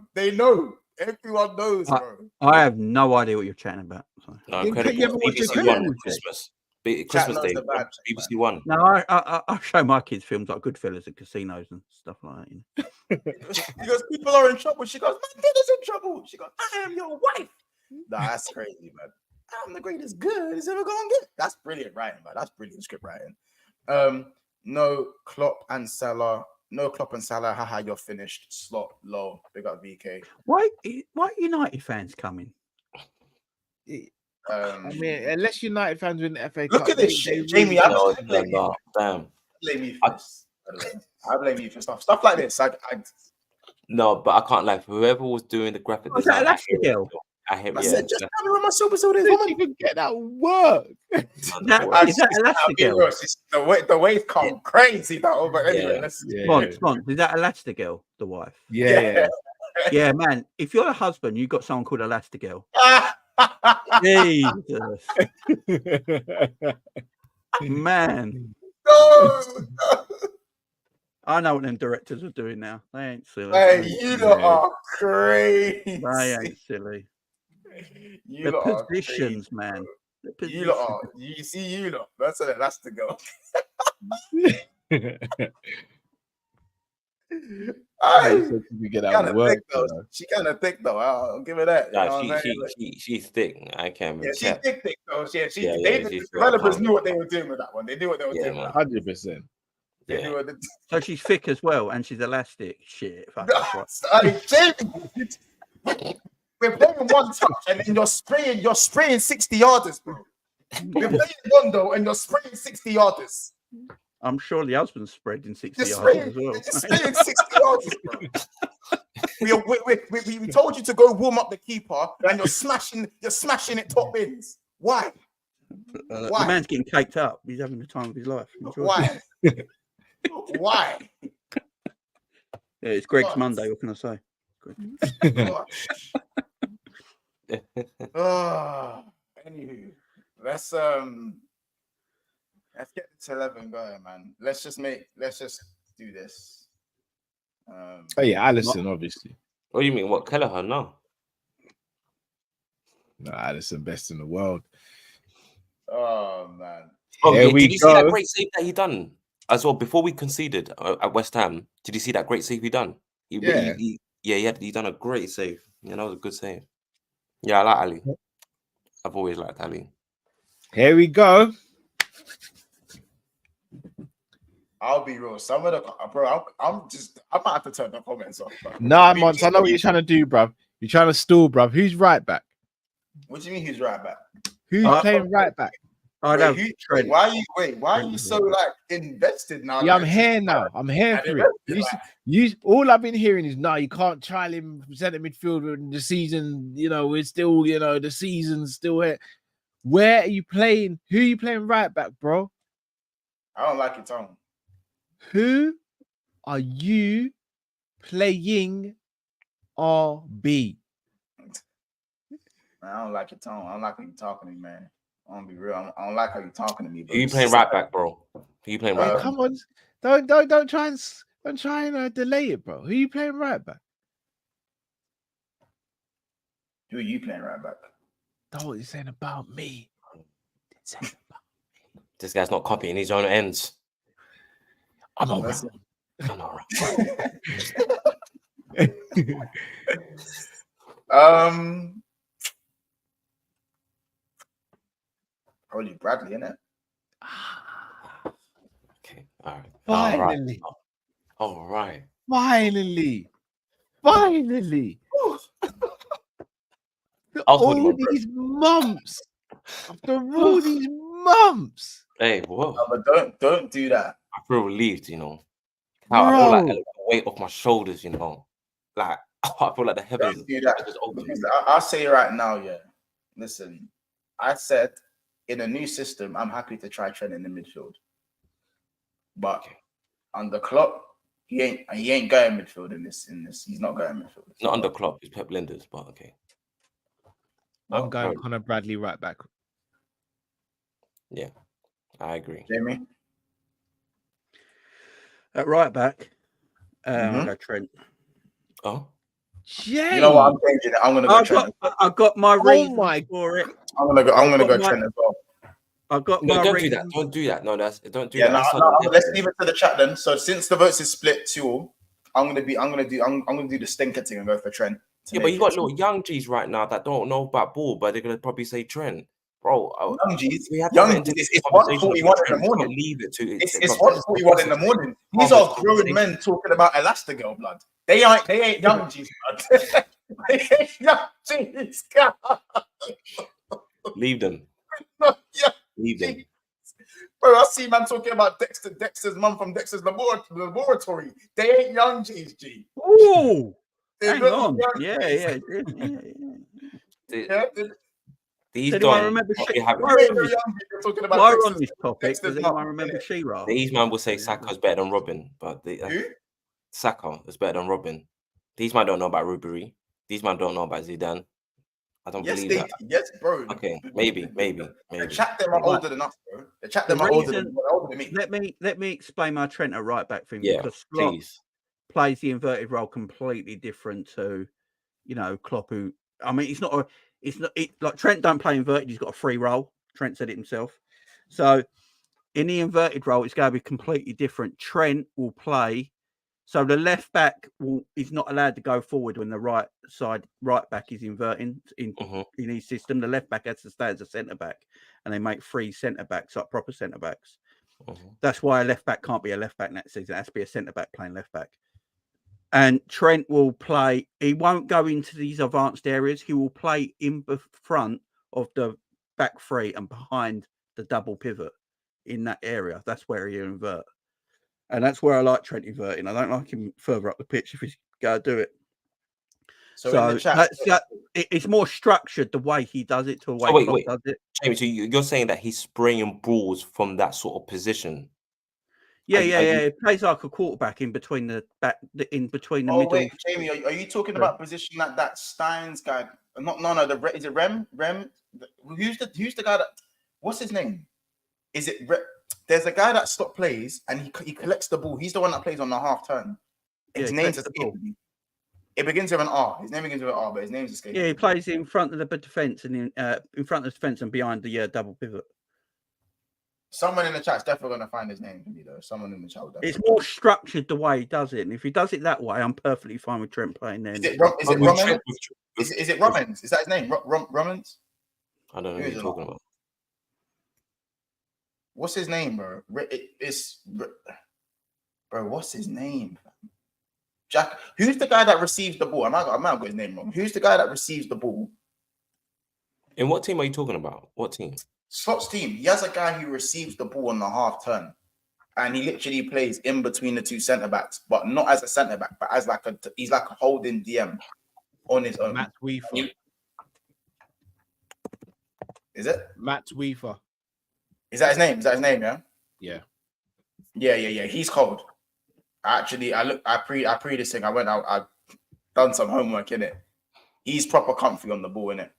Everyone knows, bro. I have no idea what you're chatting about. So. No, You incredible. ever watch BBC Incredibles, One Jay? Christmas. Chat Christmas knows Day. the vibe, BBC One. No, I show my kids films like Goodfellas and casinos and stuff like that. You know? Because people are in trouble. She goes, my nigga's in trouble. She goes, I am your wife. Nah, that's crazy, man. I'm the greatest good is ever gonna get. That's brilliant writing, man. That's brilliant script writing. No Klopp and Salah. No Klopp and Salah. Haha, you're finished. Slot low. Big up VK. Why United fans coming? I mean, unless United fans win the FA Look Cup, at this shit, Jamie. I blame you. No, damn. Blame you for this. I blame you for stuff like this. No, but I can't lie. Whoever was doing the graphic Was that design, Elastigirl? I said, just tell me where my super suit is, you woman. can get that work. Is that Elastigirl? The waves come crazy, though. But anyway, let's. Spons, is that Elastigirl, the wife? Yeah. Yeah, man. If you're a husband, you've got someone called Elastigirl. Jesus. Man. No. I know what them directors are doing now. They ain't silly. Hey, you lot are crazy. They ain't silly. You The lot are positions, crazy, man. The You lot are. You see, you lot. That's the girl. She kind of thick though. I'll give her that. Nah, she's thick. I can't remember. Yeah, she's thick though. The she's developers knew what they were doing with that one. They knew what they were doing. 100%. So she's thick as well, and she's elastic. Shit. Jamie, we're playing one touch, and you're spraying 60-yarders, bro. We're playing one though, and you're spraying 60-yarders. I'm sure the husband's spreading 60 yards as well. You're spraying 60-yarders, bro. We told you to go warm up the keeper, and you're smashing it top bins. Why? The man's getting caked up. He's having the time of his life. Enjoy Why? Why? Yeah, it's Greg's Monday. What can I say? Anywho, let's get to 11 going, man. Let's just do this. Oh yeah, Allison, obviously. What do you mean? What Kelleher? No, Allison, best in the world. Oh man. Oh, Here we did you go. see that great save that he done as well before we conceded at West Ham? Did you see that great save he done? He done a great save. Yeah, that was a good save. Yeah, I like Ali. I've always liked Ali. Here we go. I'll be real. Some of the bro, I might have to turn the comments off. Bro. Nah, Mons, I know what you're trying to do, bruv. You're trying to stall, bruv. Who's right back? What do you mean who's right back? Who's playing right back? Why are you so like invested now? Yeah, I'm here now. I'm here for it. All I've been hearing is no, you can't trial him centre midfielder in the season. You know, we're still, the season's still here. Where are you playing? Who are you playing right back, bro? I don't like your tone. Who are you playing RB? I don't like your tone. I don't like how you talking to me, man. I'm gonna be real. I don't like how you talking to me. Who you playing right back, bro? Who you playing right back? Come on, don't try and delay it, bro. Who you playing right back? Who are you playing right back? That's what you're saying about me. This guy's not copying his own ends. I'm all right. I'm all right. Probably Bradley, innit? Okay, all right. Finally. All right. Finally. All these months. After all these months. Hey, whoa. No, but don't do that. I feel relieved, I feel like the weight off my shoulders, Like I feel like the heavens. Don't do that. Because I'll say right now, yeah. Listen, I said in a new system, I'm happy to try Trent in the midfield. But under Klopp, he ain't going midfield in this. He's not going midfield. Not under Klopp, it's Pep Linders, but okay. I'm going Connor Bradley right back. Yeah, I agree. Jamie? At right back, I'll go Trent. Oh? Jay. You know what? I'm changing it. I'm gonna go Trent. I've got my reasons my for it. I'm gonna go Trent as well. I've got No, my don't reasons. do that. Don't do that. No, don't do Yeah, that. let's leave it to the chat then. So since the votes is split 2-2, I'm gonna do the stinker thing and go for Trent. Yeah, but you got little young G's right now that don't know about ball, but they're gonna probably say Trent. Bro, young G's. We had Young G's. It's 1:41 in the morning. Leave it to it's 1:41 in the morning. These are grown men talking about Elastigirl, blood. They ain't young G's, blood. They ain't young G's. Leave them. Leave them. Bro, I see man talking about Dexter's mum from Dexter's laboratory. They ain't young G's, G. Ooh, hang on. Yeah. These Does don't. anyone remember talking about while we're on this topic, does anyone remember She-Ra? These man will say Saka's better than Robin, but Saka is better than Robin. These man don't know about Ribery. These man don't know about Zidane. I don't believe that. Yes, bro. Okay, maybe. The chat them are older than us, bro. The chat them are older than me. Let me explain my Trent at right back thing, because Slot plays the inverted role completely different to, Klopp. Who, I mean, like Trent don't play inverted. He's got a free role. Trent said it himself. So in the inverted role, it's going to be completely different. Trent will play. So the left back is not allowed to go forward when the right back is inverting in his system. The left back has to stay as a centre back, and they make 3 centre backs, like proper centre backs. That's why a left back can't be a left back next season. It has to be a centre back playing left back. And Trent will play. He won't go into these advanced areas. He will play in the front of the back 3 and behind the double pivot in that area. That's where he'll invert. And that's where I like Trent inverting. I don't like him further up the pitch if he's going to do it. So in the chat, it's more structured the way he does it to the way Klopp does it. Jamie, so you're saying that he's spraying balls from that sort of position? Yeah. He plays like a quarterback in between the middle. Wait, Jamie, are you talking about position that Steins guy? No. Is it Rem? Who's the guy that? What's his name? Is it? There's a guy that Slot plays and he collects the ball. He's the one that plays on the half turn. His name's escaping me. It begins with an R. His name begins with an R, but his name's escaping. Yeah, he plays in front of the defense and in front of the defense and behind the double pivot. Someone in the chat's definitely going to find his name. Someone in the chat. It's more structured the way he does it, and if he does it that way, I'm perfectly fine with Trent playing there. Is it Romans? Is it Romans? Is that his name? Romans? I don't know what you're talking about. What's his name, bro? Bro, what's his name? Jack. Who's the guy that receives the ball? I might have got his name wrong. Who's the guy that receives the ball? In what team are you talking about? What team? Slot's team. He has a guy who receives the ball on the half turn, and he literally plays in between the 2 centre backs, but not as a centre back, but as he's like a holding DM on his own. Matt Weaver. Is it Matt Weaver? Is that his name? Yeah. Yeah. Yeah. He's cold. Actually, I pre this thing. I went out. I done some homework in it. He's proper comfy on the ball, innit?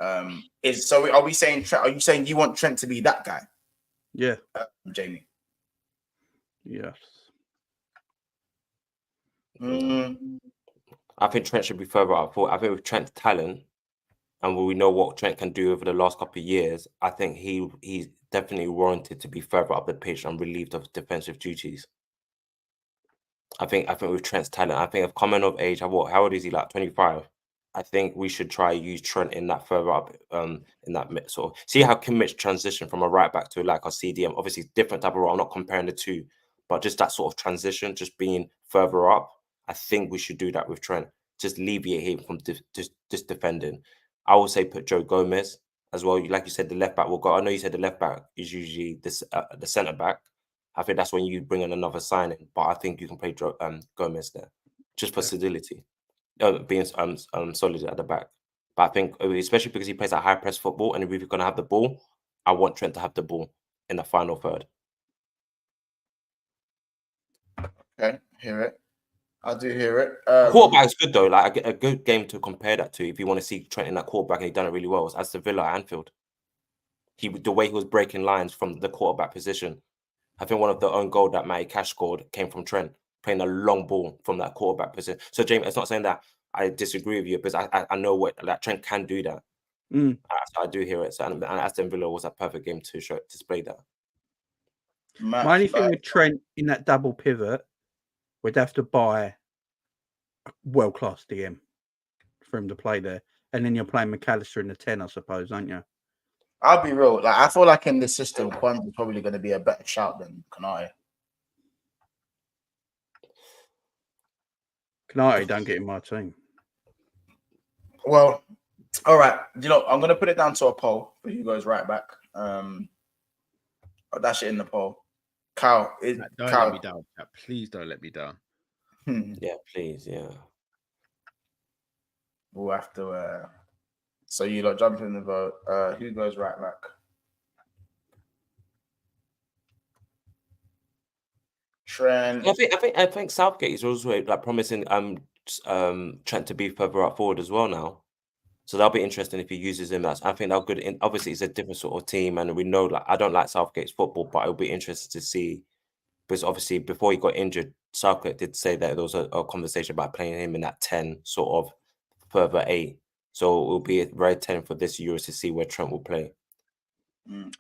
Are we saying Trent? Are you saying you want Trent to be that guy? Yeah, Jamie. Yes. I think Trent should be further up. I think with Trent's talent, and we know what Trent can do over the last couple of years, I think he's definitely warranted to be further up the pitch and relieved of defensive duties. I think with Trent's talent, I think of coming of age, how old is he? Like 25. I think we should try use Trent in that further up, in that sort of see how Kimmich transition from a right back to like a CDM. Obviously, different type of role. I'm not comparing the two, but just that sort of transition, just being further up. I think we should do that with Trent. Just alleviate him from just defending. I would say put Joe Gomez as well. Like you said, the left back will go. I know you said the left back is usually the centre back. I think that's when you bring in another signing, but I think you can play Gomez there just for stability. Being solid at the back. But I think, especially because he plays that high press football, and if we're going to have the ball, I want Trent to have the ball in the final third. Okay, hear it. I do hear it. Quarterback is good though. Like a good game to compare that to, if you want to see Trent in that quarterback, and he done it really well, was as the Villa at Anfield. The way he was breaking lines from the quarterback position. I think one of the own goal that Matty Cash scored came from Trent, playing a long ball from that quarterback position. So, James, it's not saying that I disagree with you because I know what that Trent can do that. I do hear it. So, and Aston Villa was a perfect game to display that. My only thing with Trent in that double pivot, we'd have to buy a world-class DM for him to play there. And then you're playing McAllister in the 10, I suppose, aren't you? I'll be real. Like I feel like in this system, Kwan's is probably going to be a better shout than Kanai. Kanai don't get in my team. Well, all right. You know, I'm going to put it down to a poll for you guys right back. I'll dash it in the poll. Cal, don't Cal. let me down. Please don't let me down. Yeah, please, yeah. We'll have to. So you lot jump in the vote. Who goes right back? Trent. I think Southgate is also like promising Trent to be further up forward as well now. So that'll be interesting if he uses him. I think that'll good. Obviously, it's a different sort of team, and we know like I don't like Southgate's football, but it'll be interesting to see because obviously before he got injured, Southgate did say that there was a conversation about playing him in that 10 sort of further 8. So it will be very telling for this Euro to see where Trent will play.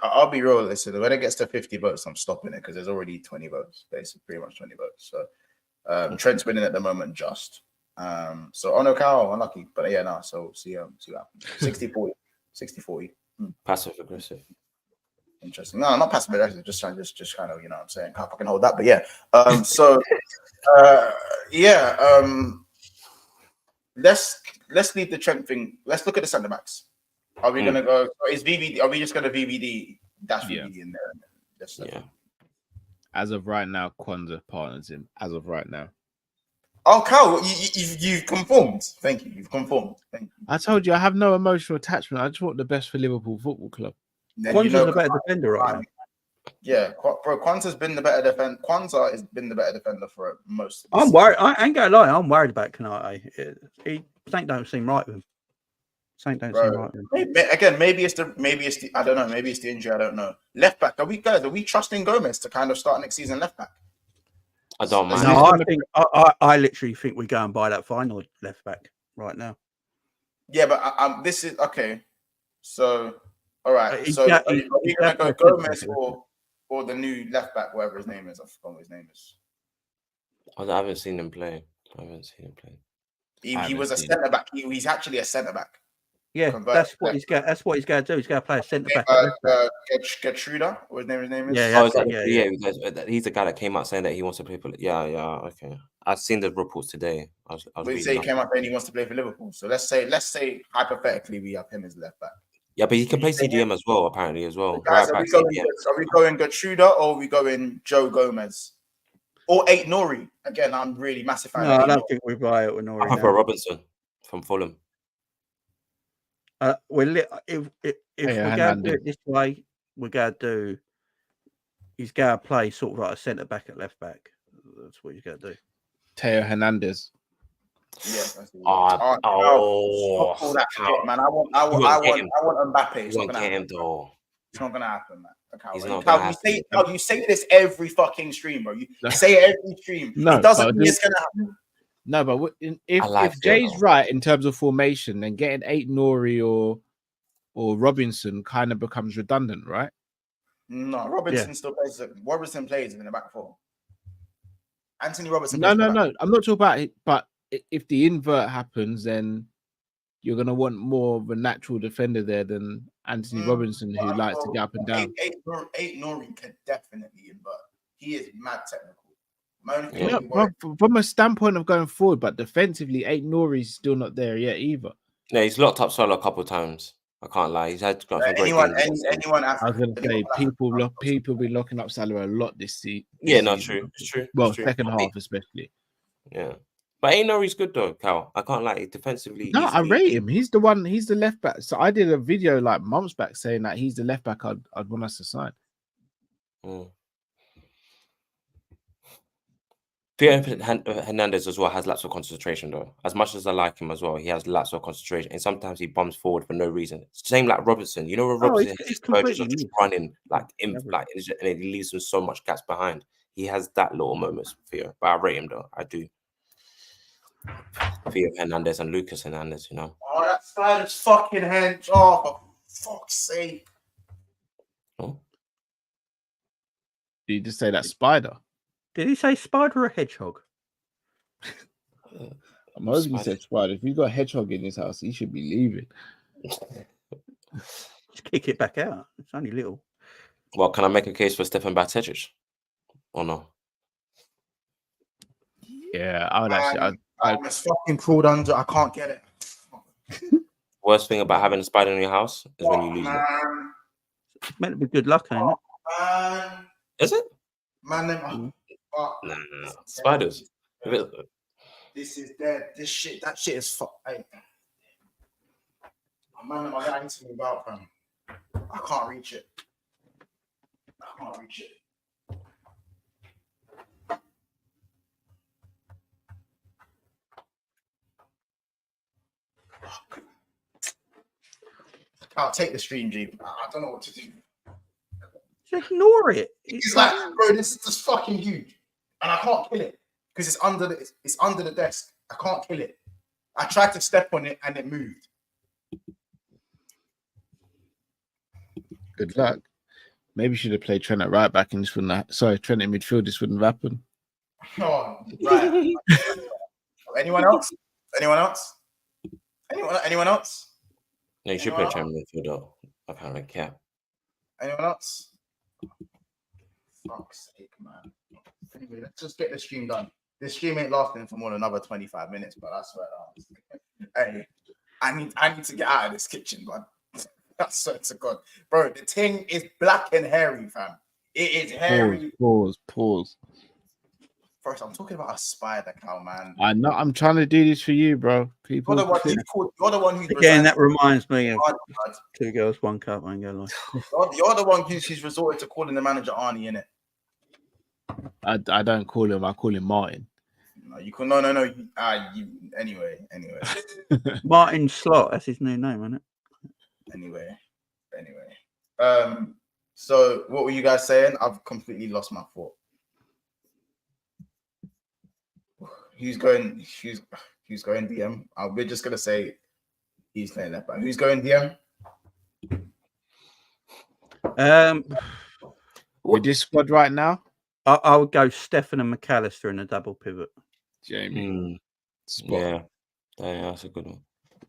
I'll be real. Listen, when it gets to 50 votes, I'm stopping it because there's already 20 votes. Basically, pretty much 20 votes. So Trent's winning at the moment, just. So Ono Cow, unlucky, but yeah, no. So see what happens. 60-40, 60-40. Passive aggressive. Interesting. No, not passive aggressive. Just kind of, you know what I'm saying. Can't fucking hold that, but yeah. Let's leave the Trent thing. Let's look at the centre backs. Are we gonna go? Is VVD? Are we just gonna VVD dash VVD in there? Yeah. As of right now, Kwanzaa partners him. As of right now. Oh, Carl, you've conformed. Thank you. You've conformed. Thank you. I told you I have no emotional attachment. I just want the best for Liverpool Football Club. Kwanzaa's a better defender right now. Yeah, bro. Kwanzaa's been the better defender. Kwanzaa has been the better defender for most. I'm worried. I ain't gonna lie. I'm worried about Kanate. Something don't seem right with him. Something don't seem right with him. Again, maybe it's the I don't know. Maybe it's the injury. I don't know. Left back. Are we trusting Gomez to kind of start next season left back? I don't mind. No, I literally think we go and buy that final left back right now. Yeah, but this is okay. So, all right. So, are we going to go Gomez or the new left back, whatever his name is? I forgot what his name is. I haven't seen him play. He was a centre back. He's actually a centre back. Yeah, that's what he's got. That's what he's got to do. He's got to play a centre back. Gertruda, what his name is. Yeah. He's the guy that came out saying that he wants to play for. Yeah. Okay, I've seen the reports today. He came out saying he wants to play for Liverpool. So let's say hypothetically we have him as left back. Yeah, but he can play CDM as well. Apparently, as well. Guys, are we going Gertruda or are we going Joe Gomez or Eight Nori? Again, I'm really massive fan. No, I don't think we buy it with Nori. I prefer Robinson from Fulham. If we're going to do it this way, we're going to do. He's going to play sort of like a centre back at left back. That's what he's going to do. Teo Hernandez. Yeah. All that shit, man. I want Mbappe. It's not gonna happen. It's not gonna happen, man. You say this every fucking stream, bro. You say it every stream. No, it doesn't mean it's gonna happen. No, but if Jay's right in terms of formation, then getting Eight Nori or Robinson kind of becomes redundant, right? No, Robinson still plays. Robinson plays in the back four. Anthony Robinson. No. I'm not talking about it. But if the invert happens, then you're gonna want more of a natural defender there than Anthony Robinson, who likes to get up and down. Eight Nori can definitely invert. He is mad technical. From a standpoint of going forward, but defensively, Eight Nori's still not there yet either. Yeah, he's locked up Salah a couple of times. I can't lie. He's had anyone. I was going to say people be locking up Salah a lot this season. Yeah, not true. It's true. Well, second half especially. Yeah, but Eight Nori's good though, Cal. I can't lie. Defensively, no, I rate him. He's the one. He's the left back. So I did a video like months back saying that he's the left back I'd want us to sign. Hernandez as well has lots of concentration though. As much as I like him as well, he has lots of concentration, and sometimes he bumps forward for no reason. Same like Robinson. You know, where Robinson is just running and he leaves him so much gaps behind. He has that little moments for you, but I rate him though. I do. Theo Hernandez and Lucas Hernandez, you know. Oh, that Spider's fucking hench. Oh, for fuck's sake. Oh. Did you just say that spider? Did he say spider or hedgehog? I'm hoping he said spider. If you've got a hedgehog in his house, he should be leaving. Just kick it back out. It's only little. Well, can I make a case for Stefan Bajcetic? Or no? Yeah, I would actually. I was fucking crawled under. I can't get it. Worst thing about having a spider in your house is when you lose it. It's meant to be good luck, ain't it? Man, Is it? man, No. Spiders. This is dead. This shit, that shit is fuck. Hey. Man, my guy needs to move out, fam. I can't reach it. I can't reach it. I'll take the stream, G. I don't know what to do. Just ignore it. It's like, bro, this is just fucking huge, and I can't kill it because it's under the desk. I can't kill it. I tried to step on it and it moved. Good luck. Maybe you should have played Trent at right back and this wouldn't have, sorry, Trent in midfield, this wouldn't have happened. Oh, right. Anyone else? Anyone else? Anyone else? No, you should play Trent in midfield though. I can't really care. Anyone else? Fuck's sake, man. Anyway, let's just get the stream done. This stream ain't lasting for more than another 25 minutes, but I swear. Hey, I need to get out of this kitchen, bud. I swear to God. Bro, the thing is black and hairy, fam. It is hairy. Pause. First, I'm talking about a spider cow, man. I know. I'm trying to do this for you, bro. People. You're the one who's again. That reminds me of 2 girls, 1 cup. I ain't gonna lie. You're the one who's resorted to calling the manager Arne, innit? I don't call him. I call him Martin. No, you call no. Anyway. Martin Slot. That's his new name, isn't it? Anyway. So what were you guys saying? I've completely lost my thought. Who's going DM? We're just gonna say he's playing left back. Who's going DM? With this squad right now, I would go Stefan and McAllister in a double pivot. Jamie. Yeah, that's a good one.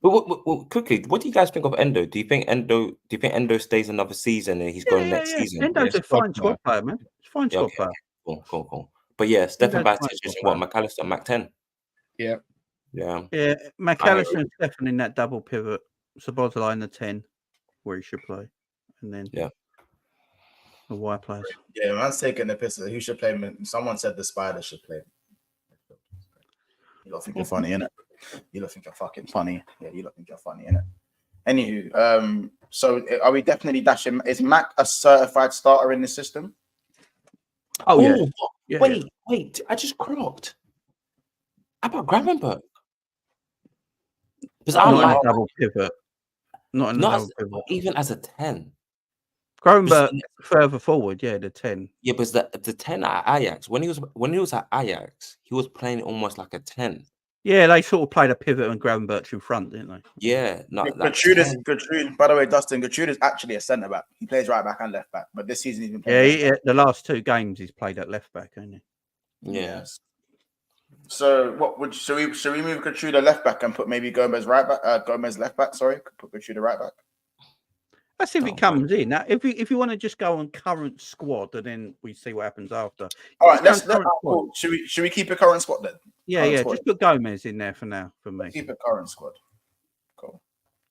But quickly, what do you guys think of Endo? Do you think Endo stays another season and he's going next season? Endo's a fine squad player, man. It's a fine squad player. Cool. But yeah, Stefan Bajcetic is what, McAllister, Mac 10? Yeah. McAllister and Stefan in that double pivot. Szoboszlai in the 10, where he should play. And then the wide players. Yeah, man's taking the piss. Who should play? Someone said the spider should play. You lot think you're funny, innit? You lot think you're fucking funny. Yeah, you lot think you're funny, innit? Anywho, so are we definitely dashing? Is Mac a certified starter in the system? Oh, yeah. Wait, I just crocked. How about Gravenberg? Because I like double pivot. Not double pivot. Even as a 10. Gravenberg further forward, the 10. Yeah, but the 10 at Ajax, when he was at Ajax, he was playing almost like a 10. Yeah, they sort of played a pivot and Gravenberg in front, didn't they? Yeah, Gertrude. By the way, Dustin, Gertrude is actually a centre back. He plays right back and left back, but this season he's been playing. Yeah, the last 2 games he's played at left back, hasn't he? Yes. So what should we move Gertrude left back and put maybe Gomez right back? Gomez left back. Sorry, put Gertrude right back. That's if he comes in. Now, if you want to just go on current squad, and then we see what happens after. All right, should we keep a current squad then? Yeah. Just put Gomez in there for now, for me. Keep a current squad. Cool.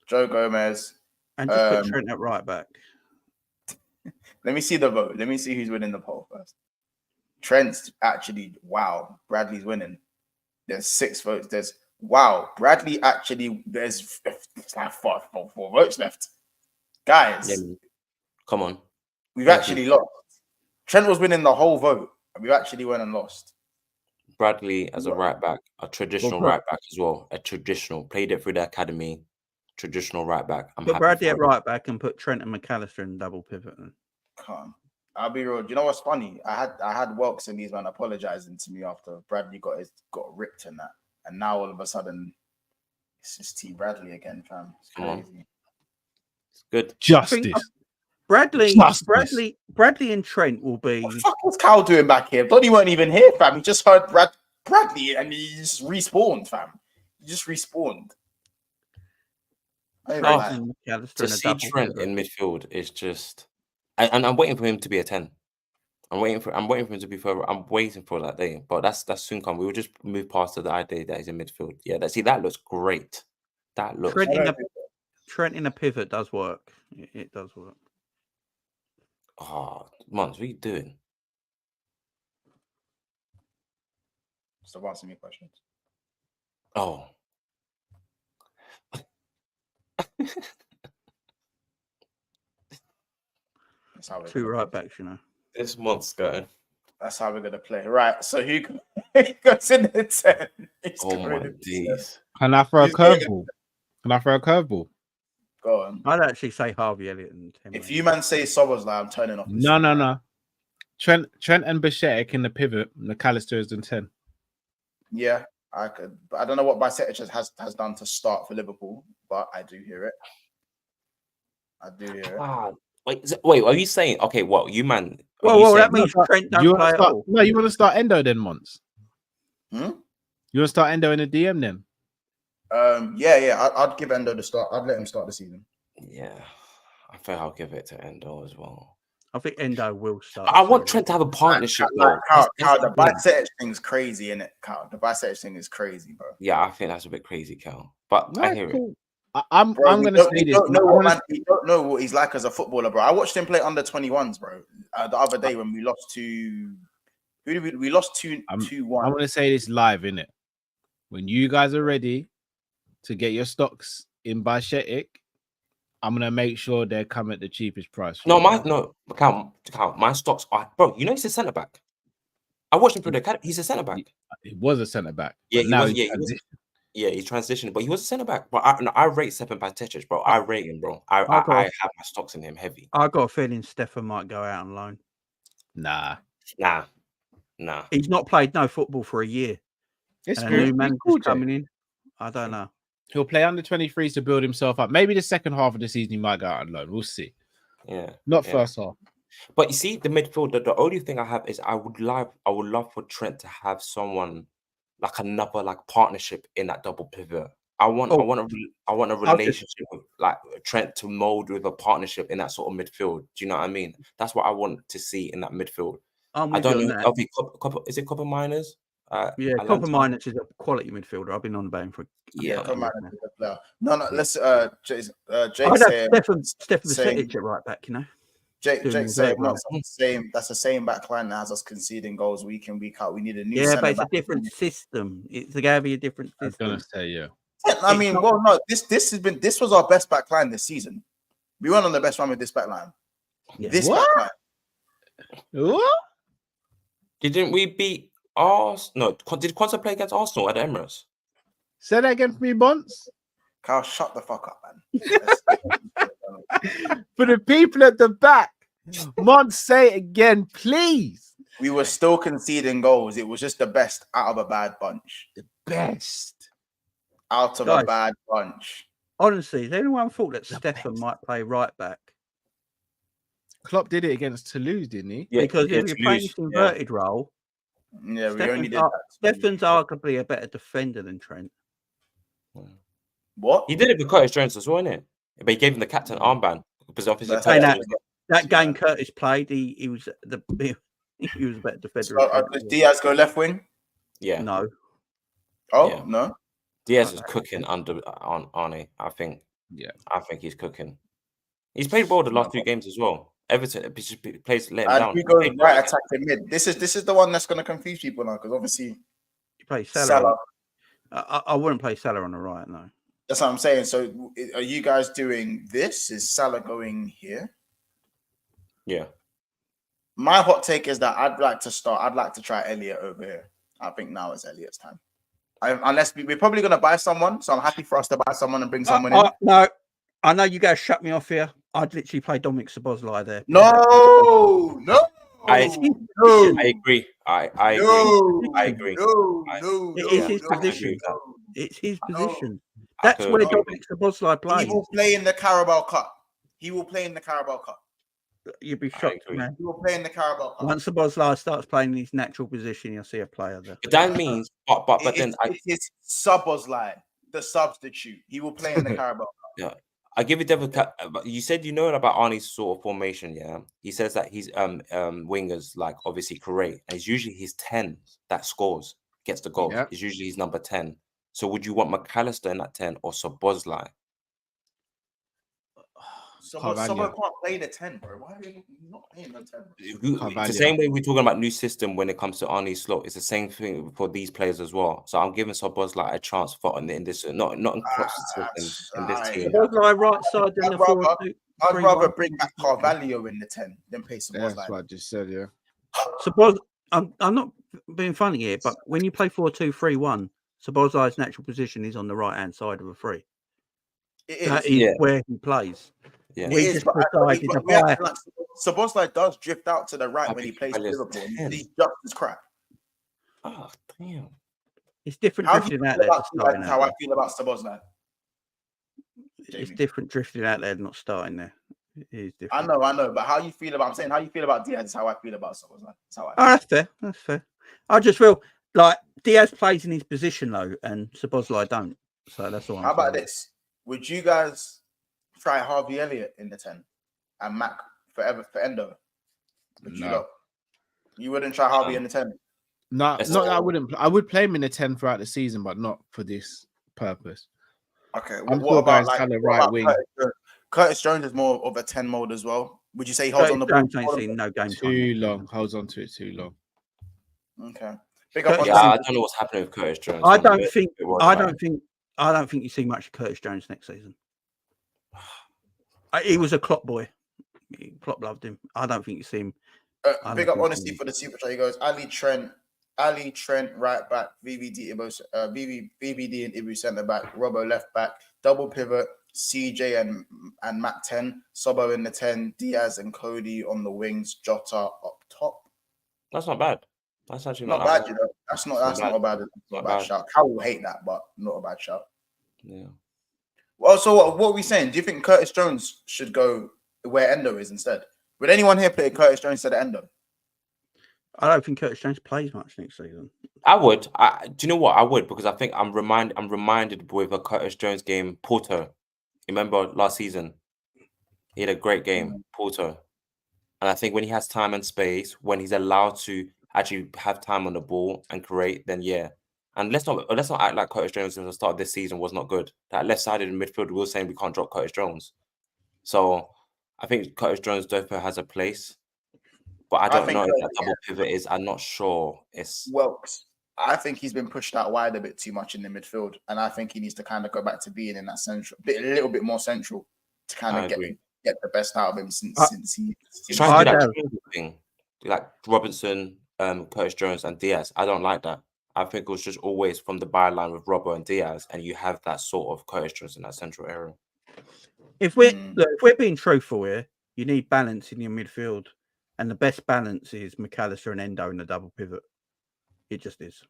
Joe Gomez. And just put Trent at right back. Let me see the vote. Let me see who's winning the poll first. Trent's actually, wow, Bradley's winning. There's 6 votes. Bradley actually, there's like 4 votes left. Guys, come on. We've actually lost. Trent was winning the whole vote, and we've actually went and lost. Bradley as a right back, a traditional right back as well. Played it through the academy, traditional right back. Put Bradley at right back and put Trent and McAllister in double pivot. Come. I'll be real. Do you know what's funny? I had Welks and these man apologizing to me after Bradley got ripped in that. and now all of a sudden it's just T Bradley again, fam. It's Come on. crazy. It's good. Justice. Bradley and Trent will be. What the fuck was Cal doing back here? Thought he weren't even here, fam. He just heard Bradley and he just respawned, fam. He just respawned. To see Trent in midfield is just, and I'm waiting for him to be a 10. I'm waiting for him to be further. I'm waiting for that day, but that's soon come. We will just move past the idea that he's in midfield. Yeah, that looks great. That looks Trent in a pivot does work. It does work. Oh, Mons, what are you doing? Stop asking me questions. Oh. Two right backs, you know. This month's going. That's how we're gonna play. Right. So who goes in the 10? Oh my days. Can I throw a curveball? Go on. I'd actually say Harvey Elliott and Tim. If you man say Soboslai, I'm turning off. No. Trent and Bišćetic in the pivot. McAllister is in 10. Yeah, I could. I don't know what Bišćetic has done to start for Liverpool, but I do hear it. Wait, are you saying okay? Well, you man. Well, that means Trent don't play at all. No, you want to start Endo then, Mons? You want to start Endo in the DM then? Yeah. I'd give Endo the start. I'd let him start the season. Yeah, I think I'll give it to Endo as well. I think Endo will start. I want Trent to have a partnership. The Bišćetic thing is crazy, isn't it? The Bišćetic thing is crazy, bro. Yeah, I think that's a bit crazy, Cal. But I hear it. I'm going to say this. You don't know what he's like as a footballer, bro. I watched him play under 21s, bro. The other day when we lost to who did we lost 2-1. I'm going to say this live, innit? When you guys are ready to get your stocks in Bišćetic, I'm gonna make sure they come at the cheapest price. Cal, my stocks are, bro. You know he's a centre back. I watched him through the academy. He's a centre back. He was a centre back. Yeah, he transitioned, but he was a centre back. But I rate Stefan Bišćetic, bro. I rate him, bro. I have my stocks in him heavy. I got a feeling Stefan might go out on loan. Nah. He's not played no football for a year. It's a new manager's coming in. I don't know. He'll play under 23s to build himself up. Maybe the second half of the season he might go out on loan. We'll see. Yeah. Not first half. But you see, the midfield, the only thing I have is I would love for Trent to have someone like another like partnership in that double pivot. I want a relationship with like Trent to mold with a partnership in that sort of midfield. Do you know what I mean? That's what I want to see in that midfield. I don't know. Is it Copper Miners? Copper Miners is a quality midfielder. I've been on about him for Copper Miners is a player. No, let's Jake say Stefan Bišćetic at right back, you know. Jake said that's the same back line that has us conceding goals week in, week out. We need a new but it's a different system. It's going to be a different system. I was gonna say, yeah. I mean, this was our best back line this season. We went on the best run with this back line. Yeah. Back line. What? Didn't we beat Arsenal? No, did Quanta play against Arsenal at the Emirates? Say that again for me, Mons. Carl, shut the fuck up, man. For the people at the back, Mons, say it again, please. We were still conceding goals. It was just the best out of a bad bunch. The best out of a bad bunch. Honestly, has anyone thought that Stefan might play right back? Klopp did it against Toulouse, didn't he? Yeah, because if you're playing this inverted role, we only did that. Stefan's arguably a better defender than Trent. What? He did it with Curtis Jones as well, isn't it? But he gave him the captain armband because obviously that game Curtis played, he was a better defender. So, does Diaz go left wing? Yeah. No. Oh yeah. No. Diaz is cooking under on Arne. I think. Yeah. I think he's cooking. He's played well the last 2 games as well. Everton plays let him down. We go right attacking mid. This is the one that's going to confuse people now because obviously you play Salah. I wouldn't play Salah on the right, no. That's what I'm saying. So, are you guys doing this? Is Salah going here? Yeah. My hot take is that I'd like to try Elliott over here. I think now is Elliott's time. Unless we're probably going to buy someone, so I'm happy for us to buy someone and bring someone in. No, I know you guys shut me off here. I'd literally play Dominic Szoboszlai there. No. I agree. I agree. It is his position. It's his position. That's could where agree. Dominic Szoboszlai plays. He will play in the Carabao Cup. He will play in the Carabao Cup. You'd be shocked, agree. man. He will play in the Carabao Cup. Once Szoboszlai starts playing in his natural position, you'll see a player there. But that means, but then it's Szoboszlai, the substitute. He will play in the Carabao Cup. yeah, I give you devil. You said you know about Arnie's sort of formation, yeah. He says that he's wingers like obviously great, and it's usually his 10 that scores, gets the goals. Yeah. It's usually his number 10. So would you want McAllister in that 10 or Szoboszlai? Someone can't play the 10, bro. Why are you not playing the 10? It's the same way we're talking about new system when it comes to Arne Slot. It's the same thing for these players as well. So I'm giving Szoboszlai a chance for in this, not in Klopp's system, in this team. Szoboszlai right side in the 4-2-3-1. I'd rather bring back Carvalho in the 10 than play Szoboszlai. That's what I just said, yeah. I'm not being funny here, but when you play 4-2-3-1, Szoboszlai's natural position is on the right-hand side of a 3. That is where he plays. Yeah. We just decided to buy. Szoboszlai does drift out to the right when he plays Liverpool. He's just as crap. Oh, damn. It's different drifting out there. That's how I feel about Szoboszlai. It's different drifting out there, not starting there. It is different. I know, but how you feel about? I'm saying how you feel about Diaz is how I feel about Szoboszlai. That's how I feel. Oh, that's fair. That's fair. I just feel like Diaz plays in his position though, and Szoboszlai don't. So that's all. How about this? Would you guys try Harvey Elliott in the 10 and Mac forever for Endo? No. You wouldn't try Harvey in the 10? No, I wouldn't. I would play him in the 10 throughout the season, but not for this purpose. Okay. What about right wing? Curtis Jones is more of a 10 mode as well. Would you say he holds on the ball? No game too long. Holds on to it too long. Okay. I don't know what's happening with Curtis Jones. I don't think you see much of Curtis Jones next season. He was a Klopp boy. Klopp loved him. I don't think you see him. Big up honesty for the super chat. He goes Ali Trent right back, VVD and Ibu centre back, Robbo left back, double pivot, CJ and Mac 10, Sobo in the 10, Diaz and Cody on the wings, Jota up top. That's not bad. That's actually not bad, you know. That's not a bad shout. I will hate that, but not a bad shout. Yeah. Well, so what are we saying? Do you think Curtis Jones should go where Endo is instead? Would anyone here play Curtis Jones instead of Endo? I don't think Curtis Jones plays much next season. I would. Do you know what? I would, because I think I'm reminded with a Curtis Jones game, Porto. Remember last season? He had a great game, Porto. And I think when he has time and space, when he's allowed to actually have time on the ball and create, then yeah. And let's not act like Curtis Jones at the start of this season was not good. That left-sided in midfield, we were saying we can't drop Curtis Jones. So I think Curtis Jones definitely has a place. But I don't know if that double pivot is. I'm not sure. I think he's been pushed out wide a bit too much in the midfield, and I think he needs to kind of go back to being in that central, a little bit more central, to kind of get the best out of him since he trying to do that thing, like Robinson, Curtis Jones, and Diaz. I don't like that. I think it was just always from the byline with Robbo and Diaz, and you have that sort of Curtis Jones in that central area. If we're being truthful here, you need balance in your midfield. And the best balance is McAllister and Endo in the double pivot. It just is.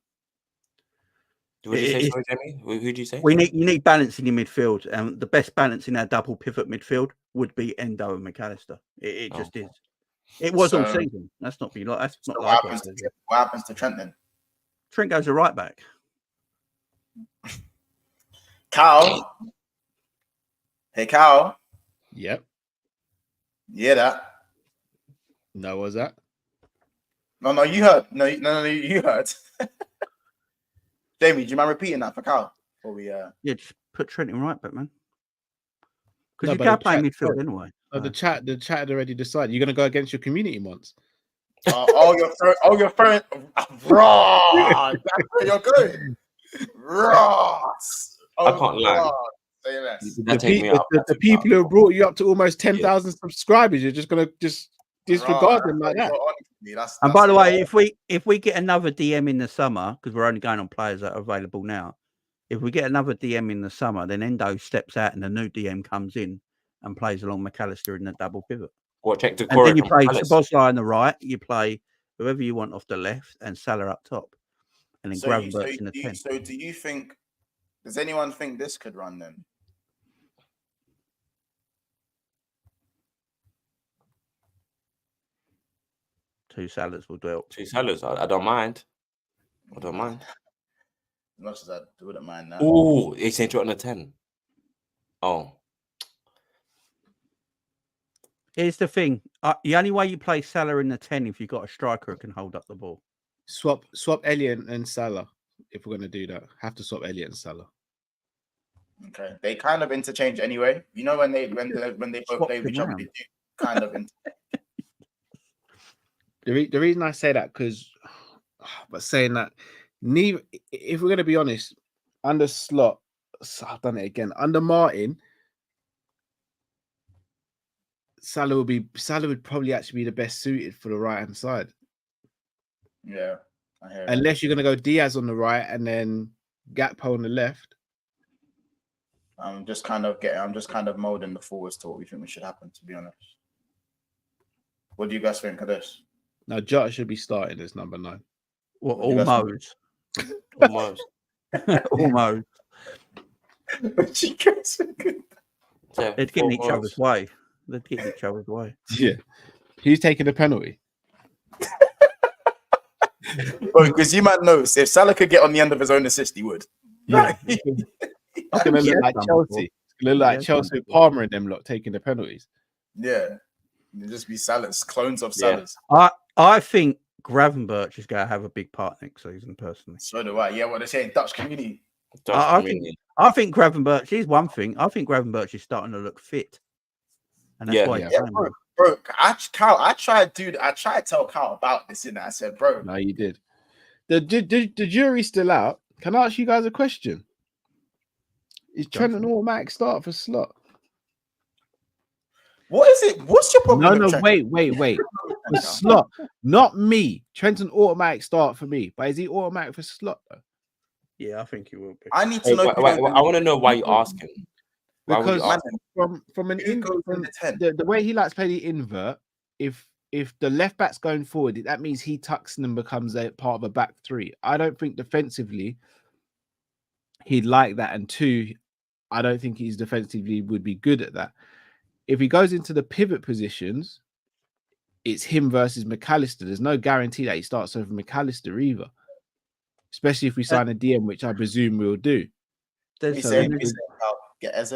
What did you say, sorry, Jamie? Who did you say? You need balance in your midfield. And the best balance in our double pivot midfield would be Endo and McAllister. It just is. It was all season. That's not be like that's not like what happens to Trent then? Trent goes to right back. Cal. Hey, Cal. Yep. Yeah, that. No, was that? No, you heard. No, you heard. Jamie, do you mind repeating that for Cal? Yeah, just put Trent in right back, man. Because you can't play midfield anyway. Oh, the chat had already decided. You're going to go against your community once. Your friend. Ross. That's where you're going. Ross. I can't lie. Say less. The people who brought you up to almost 10,000 subscribers, you're just going to disregard them like that. And by the way, if we get another DM in the summer, because we're only going on players that are available now, if we get another DM in the summer, then Endo steps out and a new DM comes in and plays along McAllister in the double pivot. Or check the And then you from play Palace. Szoboszlai on the right. You play whoever you want off the left, and Salah up top, and then Gravenberch in the 10. So do you think? Does anyone think this could run then? Two Salahs will do it. Two Salahs. I don't mind. I don't mind. As much as I wouldn't mind that. Oh, he's saying on the 10. Oh. Here's the thing: the only way you play Salah in the 10 if you've got a striker who can hold up the ball. Swap Elliott and Salah. If we're gonna do that, have to swap Elliott and Salah. Okay, they kind of interchange anyway. You know when they both play with each other, they do kind of. The reason I say that because, but saying that, neither. If we're gonna be honest, under Slot, I've done it again. Under Martin, Salah would probably actually be the best suited for the right hand side. Yeah, I hear unless you're gonna go Diaz on the right and then Gakpo on the left. I'm just kind of molding the forwards to what we think we should happen. To be honest, what do you guys think of this? Now Jota should be starting as number 9. Well, almost. Almost. Almost. You guys are good. They're getting each other's way. They're getting each other's way. Yeah. Who's taking the penalty? Because you might know, if Salah could get on the end of his own assist, he would. Yeah. It's gonna look like Chelsea. It's gonna look like Chelsea with Palmer and them lot taking the penalties. Yeah. It'll just be Salah's, clones of Salah's. I think Gravenberch is going to have a big part next season, personally. So do I. Yeah, what they're saying, Dutch community. I think Gravenberch is one thing. I think Gravenberch is starting to look fit. And that's why bro, I tried to tell Cal about this, and I said, bro. No, you did. The jury's still out. Can I ask you guys a question? Is Trent an automatic start for Slot? What is it? What's your problem? No, wait. For Slot, not me. Trent's an automatic start for me, but is he automatic for Slot though? Yeah, I think he will be. I need to know. I want to know why you're asking. Because from an the way he likes to play the invert, if the left back's going forward, that means he tucks in and becomes a part of a back 3. I don't think defensively he'd like that, and 2, I don't think he's defensively would be good at that. If he goes into the pivot positions, it's him versus McAllister. There's no guarantee that he starts over McAllister either, especially if we sign a DM, which I presume we'll do. Get Eze.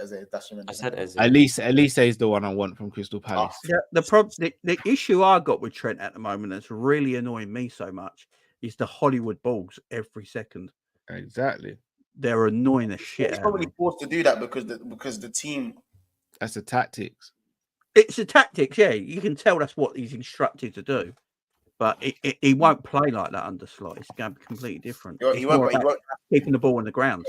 I said Eze. Elise is the one I want from Crystal Palace. Yeah, the issue I got with Trent at the moment that's really annoying me so much is the Hollywood balls every second. Exactly. They're annoying as shit. He's probably forced to do that because the team. That's the tactics. It's the tactics, yeah. You can tell that's what he's instructed to do. But he won't play like that under Slot. It's going to be completely different. He won't keeping the ball on the ground.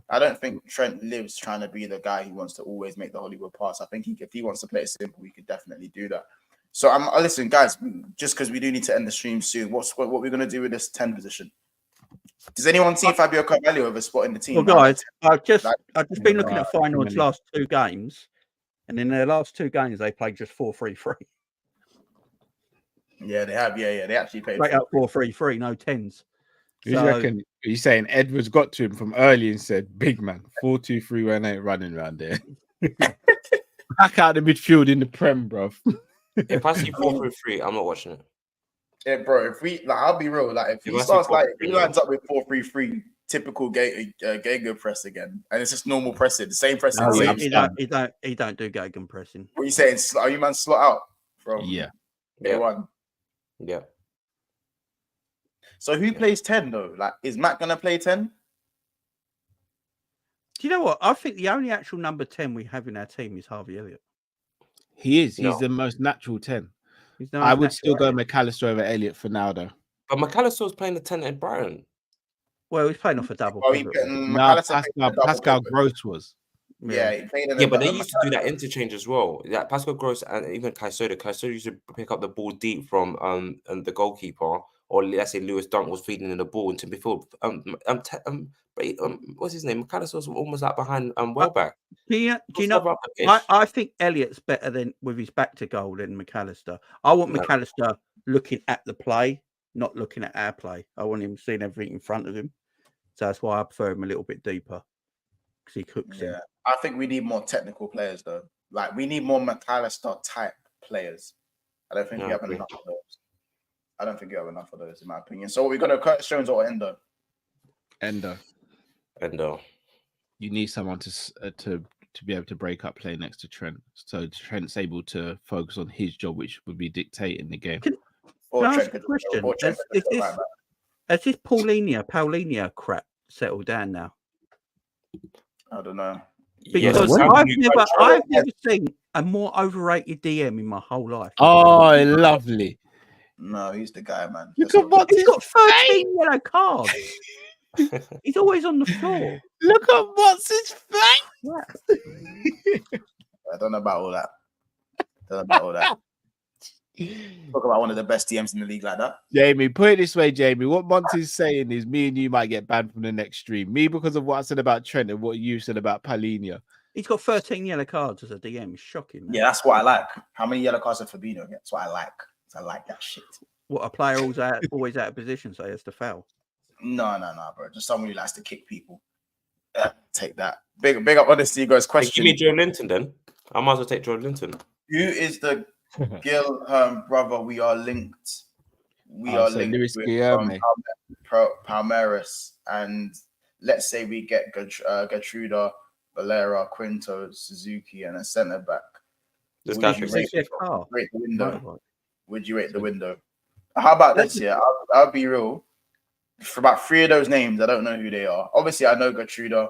I don't think Trent lives trying to be the guy who wants to always make the Hollywood pass. I think if he wants to play it simple, he could definitely do that. So listen, guys, just because we do need to end the stream soon, what we're going to do with this 10 position? Does anyone see Fabio Carvalho of a spot in the team? Well, guys, I've just been looking at Feyenoord's last 2 games, and in their last 2 games, they played just 4-3-3. Yeah, they have. Yeah, they actually played straight up 4-3-3, no 10s. Who do you reckon? Are you saying Edwards got to him from early and said, "Big man, 4-2-3-1 ain't running around there." Back out the midfield in the Prem, bro. If I see 4-3-3, I'm not watching it. Yeah, bro. I'll be real. Like, if he starts he lines up with 4-3-3, typical Gego press again, and it's just normal pressing, the same pressing. He don't do Gegen pressing. What are you saying? Are you man slot out from? Day one. Yeah. So who plays 10 though? Like, is Matt gonna play 10? Do you know what? I think the only actual number 10 we have in our team is Harvey Elliott. He is. He's the most natural 10. I would still go McAllister over Elliott for now, though. But McAllister was playing the 10 at Brighton. Well, he's playing off a double. Pascal Gross was. Yeah, he played in but they used to do that interchange as well. Pascal Gross and even Caicedo. Caicedo used to pick up the ball deep from the goalkeeper or let's say Lewis Dunk was feeding in the ball into midfield. What's his name? McAllister was almost like behind Welbeck. Do you know? I think Elliott's better than with his back to goal than McAllister. I want McAllister looking at the play, not looking at our play. I want him seeing everything in front of him. So that's why I prefer him a little bit deeper because he cooks him. I think we need more technical players though. Like we need more McAllister type players. I don't think we have enough of those. I don't think you have enough of those, in my opinion. So we got to Curtis Jones or Endo. Endo. You need someone to be able to break up play next to Trent, so Trent's able to focus on his job, which would be dictating the game. Can I ask a question? Has this Paulinho crap settled down now? I don't know. Because I've never seen a more overrated DM in my whole life. Oh, lovely. No, he's the guy, man. Look at what he's got 13 yellow cards. He's always on the floor. Look at what's his face. I don't know about all that. Talk about one of the best DMs in the league like that. Jamie, put it this way, Jamie. What Monty's saying is me and you might get banned from the next stream. Me because of what I said about Trent and what you said about Paulinho. He's got 13 yellow cards as a DM. It's shocking. Man. Yeah, that's what I like. How many yellow cards did Fabinho get? That's what I like. I like that shit. What, a player always out of position, so he has to foul? No, bro. Just someone who likes to kick people. Take that. Big up honesty, you guys. Question. Give me Joe Linton then. I might as well take Joe Linton. Who is the Gil brother? We are linked. We are linked with Palmeiras, and let's say we get Gertruda, Valera, Quinto, Suzuki, and a centre back. Would you rate the window? Would you rate the window? How about this? Yeah, I'll be real. For about 3 of those names, I don't know who they are. Obviously, I know Gertruda,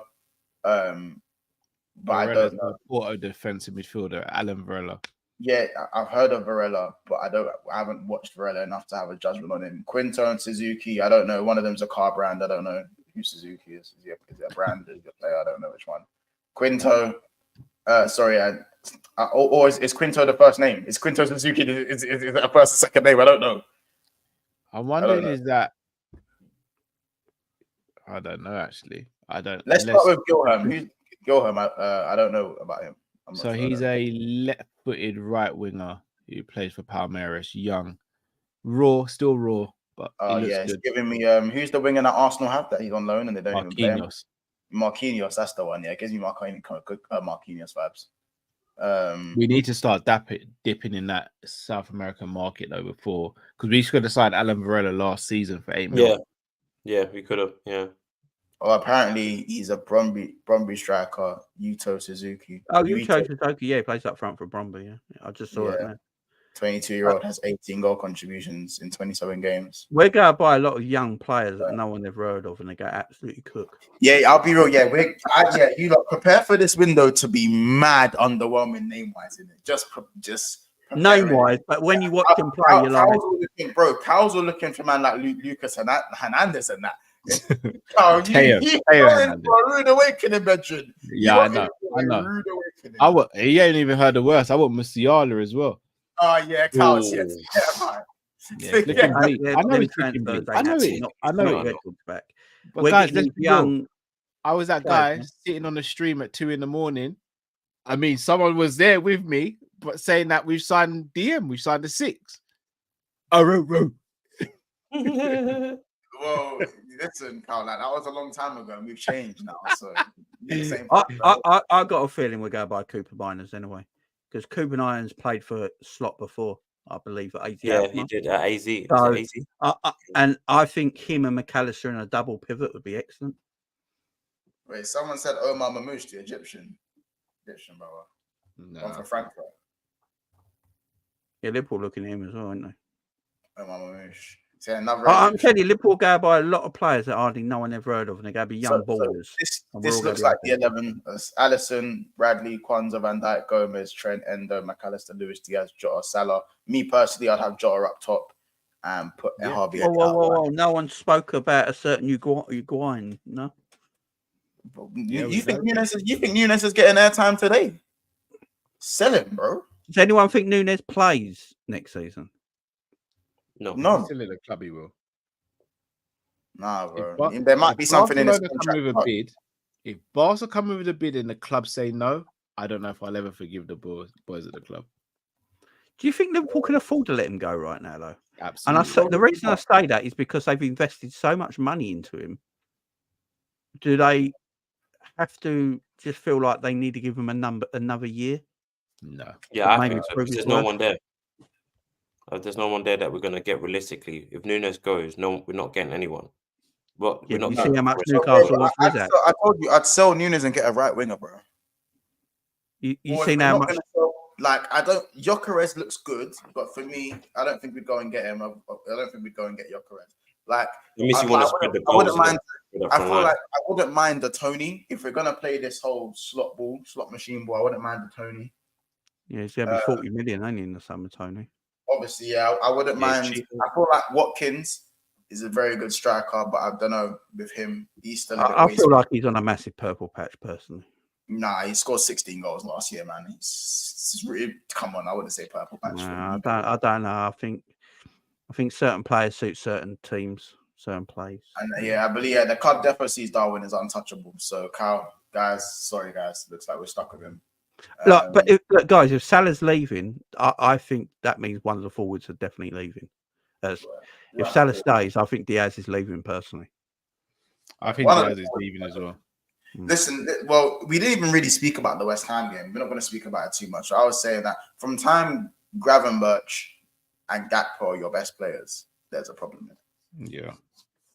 but Varela, I don't know. Auto defensive midfielder, Alan Varela. Yeah, I've heard of Varela, but I haven't watched Varela enough to have a judgment on him. Quinto and Suzuki, I don't know. One of them's a car brand. I don't know who Suzuki is. Is it a brand? Is it a player? I don't know which one. Quinto, or is Quinto the first name? Is Quinto Suzuki is that a first or second name? I don't know. I'm wondering is that. I don't know actually. I don't. Let's start with Gilham. Who's Gilham? I don't know about him. So he's a left-footed right winger who plays for Palmeiras. Young, still raw, but he's giving me. Who's the winger that Arsenal have that he's on loan and they don't even play him? Marquinhos, that's the one. Yeah, it gives me Marquinhos vibes. We need to start dipping in that South American market though before, because we could have signed Alan Varela last season for $8 million. Yeah, we could have. Yeah. Oh, apparently he's a Bromby striker, Yuto Suzuki. Oh, Yuto Suzuki, yeah, he plays up front for Bromby. Yeah, I just saw it. Man. 22-year-old has 18 goal contributions in 27 games. We're going to buy a lot of young players that no one ever heard of, and they get absolutely cooked. Yeah, I'll be real. Yeah, you lot prepare for this window to be mad underwhelming name-wise, isn't it? Just name-wise, but when you watch them play, you're like, Powell's looking for man like Lucas Hernandez and that. Rude awakening, veteran. Yeah, I know. He ain't even heard the worst. I want Musiala as well. Oh yeah, Carlos. Yes. I know it. But guys, I was that guy sitting on the stream at 2 a.m. I mean, someone was there with me, but saying that we've signed DM, we've signed the 6. Whoa, listen, Carl, that was a long time ago, and we've changed now. So I got a feeling we're going to buy Cooper Miners anyway, because Cooper Miners played for Slot before, I believe, at AZ. Yeah, he did at AZ. And I think him and McAllister in a double pivot would be excellent. Wait, someone said Omar Mamouche, the Egyptian brother. No. One for Frankfurt. Yeah, Liverpool looking at him as well, aren't they? Omar Mamouche. I'm telling you, Liverpool go by a lot of players that hardly no one ever heard of, and they're going to be young ballers. This looks like the 11. Allison, Bradley, Kwanzaa, Van Dijk, Gomez, Trent, Endo, McAllister, Luis Diaz, Jota, Salah. Me personally, I'd have Jota up top and put Harvey. Whoa. No one spoke about a certain Uruguayan, no? You think Nunes is getting airtime today? Sell him, bro. Does anyone think Nunes plays next season? No. Still in the club, he will. Nah, bro. There might be if something in this Barcelona come contract. with a bid. If Barca come with a bid and the club say no, I don't know if I'll ever forgive the boys at the club. Do you think Liverpool can afford to let him go right now, though? Absolutely. And the reason I say that is because they've invested so much money into him. Do they have to just feel like they need to give him another year? No. Yeah, I Maybe think so, prove because his there's no worth? one there. There's no one there that we're going to get realistically. If Nunes goes, no, we're not getting anyone. But Yeah, we're not you getting see how much Chris. Newcastle was for that? I told you I'd sell Nunes and get a right winger, bro. You Or if seen we're how not much? gonna sell- like I don't. Gyökeres looks good, but for me, I don't think we'd go and get him. I don't think we'd go and get Gyökeres. Like Let me see. I Want to spread the I wouldn't goals. mind. Innit? I feel like I wouldn't mind the Tony if we're gonna play this whole slot machine ball. I wouldn't mind the Tony. Yeah, it's going to be 40 million only in the summer, Tony. Obviously, yeah, I wouldn't mind. I feel like Watkins is a very good striker, but I don't know with him. He's still a bit I feel like he's on a massive purple patch, personally. Nah, he scored 16 goals last year, man. It's really, come on, I wouldn't say purple patch. No, I don't know. I think certain players suit certain teams, certain plays. And yeah, I believe the club definitely sees Darwin as untouchable. So, sorry guys, looks like we're stuck with him. Look, guys, if Salah's leaving, I think that means one of the forwards are definitely leaving. If Salah stays, I think Diaz is leaving personally. I think Diaz is leaving as well. Listen, well, we didn't even really speak about the West Ham game. We're not going to speak about it too much. I was saying that from time Gravenberch and Gakpo are your best players, there's a problem.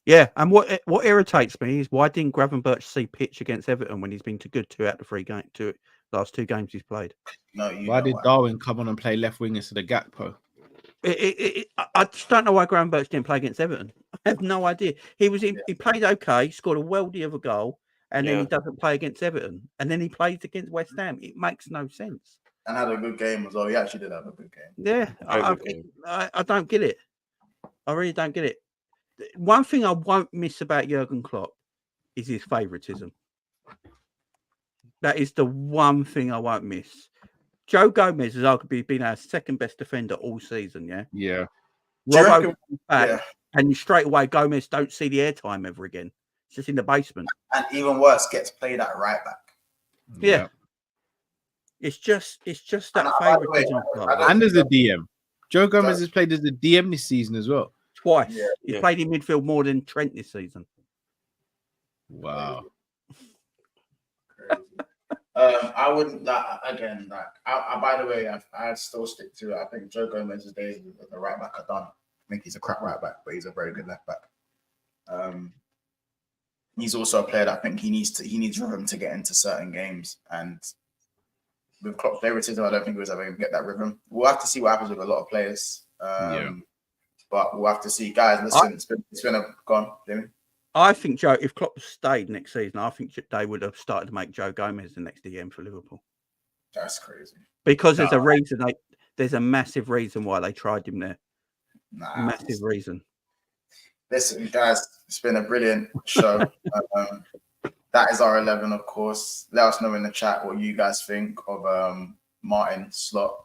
Yeah, and what irritates me is why didn't Gravenberch see pitch against Everton when he's been too good 2 out of 3 games, last 2 games he's played? No, why did Darwin come on and play left wing instead of Gakpo? I just don't know why Gravenberch didn't play against Everton. I have no idea. He played okay, scored a worldie of a goal, and then he doesn't play against Everton, and then he plays against West Ham. It makes no sense. And had a good game as well. He actually did have a good game. Yeah, I don't get it. I really don't get it. One thing I won't miss about Jurgen Klopp is his favouritism. That is the one thing I won't miss. Joe Gomez has arguably been our second best defender all season. Yeah. Robbo back, and straight away Gomez don't see the airtime ever again. It's just in the basement. And even worse, gets played at right back. Yeah. It's just that favouritism. And as a DM. Joe Gomez has played as a DM this season as well. Twice. He played in midfield more than Trent this season. Wow. I wouldn't again. By the way, I still stick to it. I think Joe Gomez's days as a right back are done. I think he's a crap right back, but he's a very good left back. He's also a player that I think he needs rhythm to get into certain games. And with Klopp's favoritism, I don't think he was ever going to get that rhythm. We'll have to see what happens with a lot of players. But we'll have to see, guys. Listen, it's been gone, Jimmy. I think Joe, if Klopp stayed next season, I think they would have started to make Joe Gomez the next DM for Liverpool. That's crazy. Because there's a reason. There's a massive reason why they tried him there. Massive reason. Listen, guys, it's been a brilliant show. That is our 11, of course. Let us know in the chat what you guys think of Arne Slot.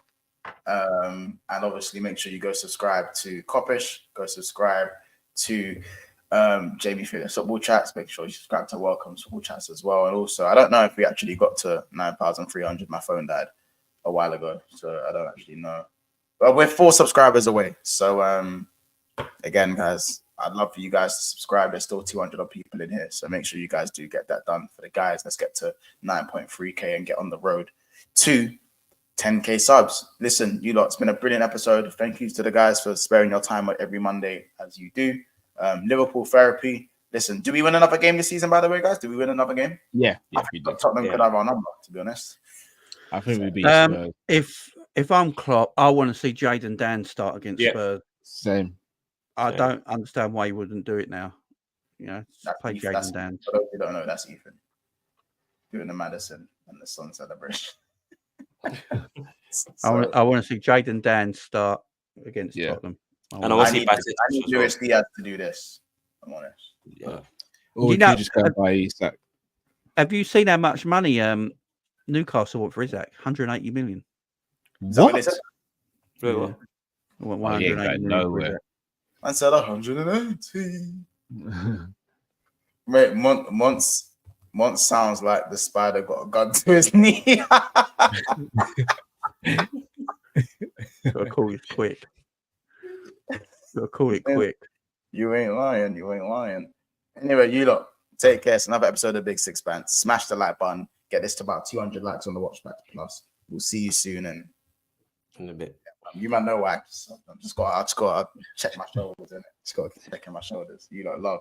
And obviously make sure you go subscribe to Coppish, go subscribe to Jamie Phillips Football Chats. Make sure you subscribe to Welcome's Football Chats as well. And also, I don't know if we actually got to 9,300. My phone died a while ago, so I don't actually know. But we're 4 subscribers away. So again, guys, I'd love for you guys to subscribe. There's still 200 odd people in here, so make sure you guys do get that done. For the guys, let's get to 9.3k and get on the road to 10k subs. Listen, you lot, it's been a brilliant episode. Thank you to the guys for sparing your time every Monday as you do. Liverpool therapy. Listen, do we win another game this season, by the way, guys? Do we win another game? Yeah, we did. Tottenham could have our number, to be honest. I think we'd be if I'm Klopp, I want to see Jadon Dan start against Spurs. Same. I don't understand why he wouldn't do it now. Play Jadon Dan. For those who don't know, that's Ethan doing the Madison and the Sun celebration. I want to see Jadon Dan start against Tottenham. And I need Luis Diaz to do this. I'm honest. Yeah. Or you just go by Isak. Have you seen how much money Newcastle want for Isak? 180 million. What? Yeah. 180 million. Nowhere. I said 180. Mate, Mont sounds like the spider got a gun to his knee. Gotta call it quick. Gotta call it quick. You ain't lying. You ain't lying. Anyway, you lot, take care. It's another episode of Big Sixpence. Smash the like button. Get this to about 200 likes on the Watch Back Plus. We'll see you soon. And In a bit. you might know why. I just got to check my shoulders. Innit? Just got to keep checking my shoulders. You lot love.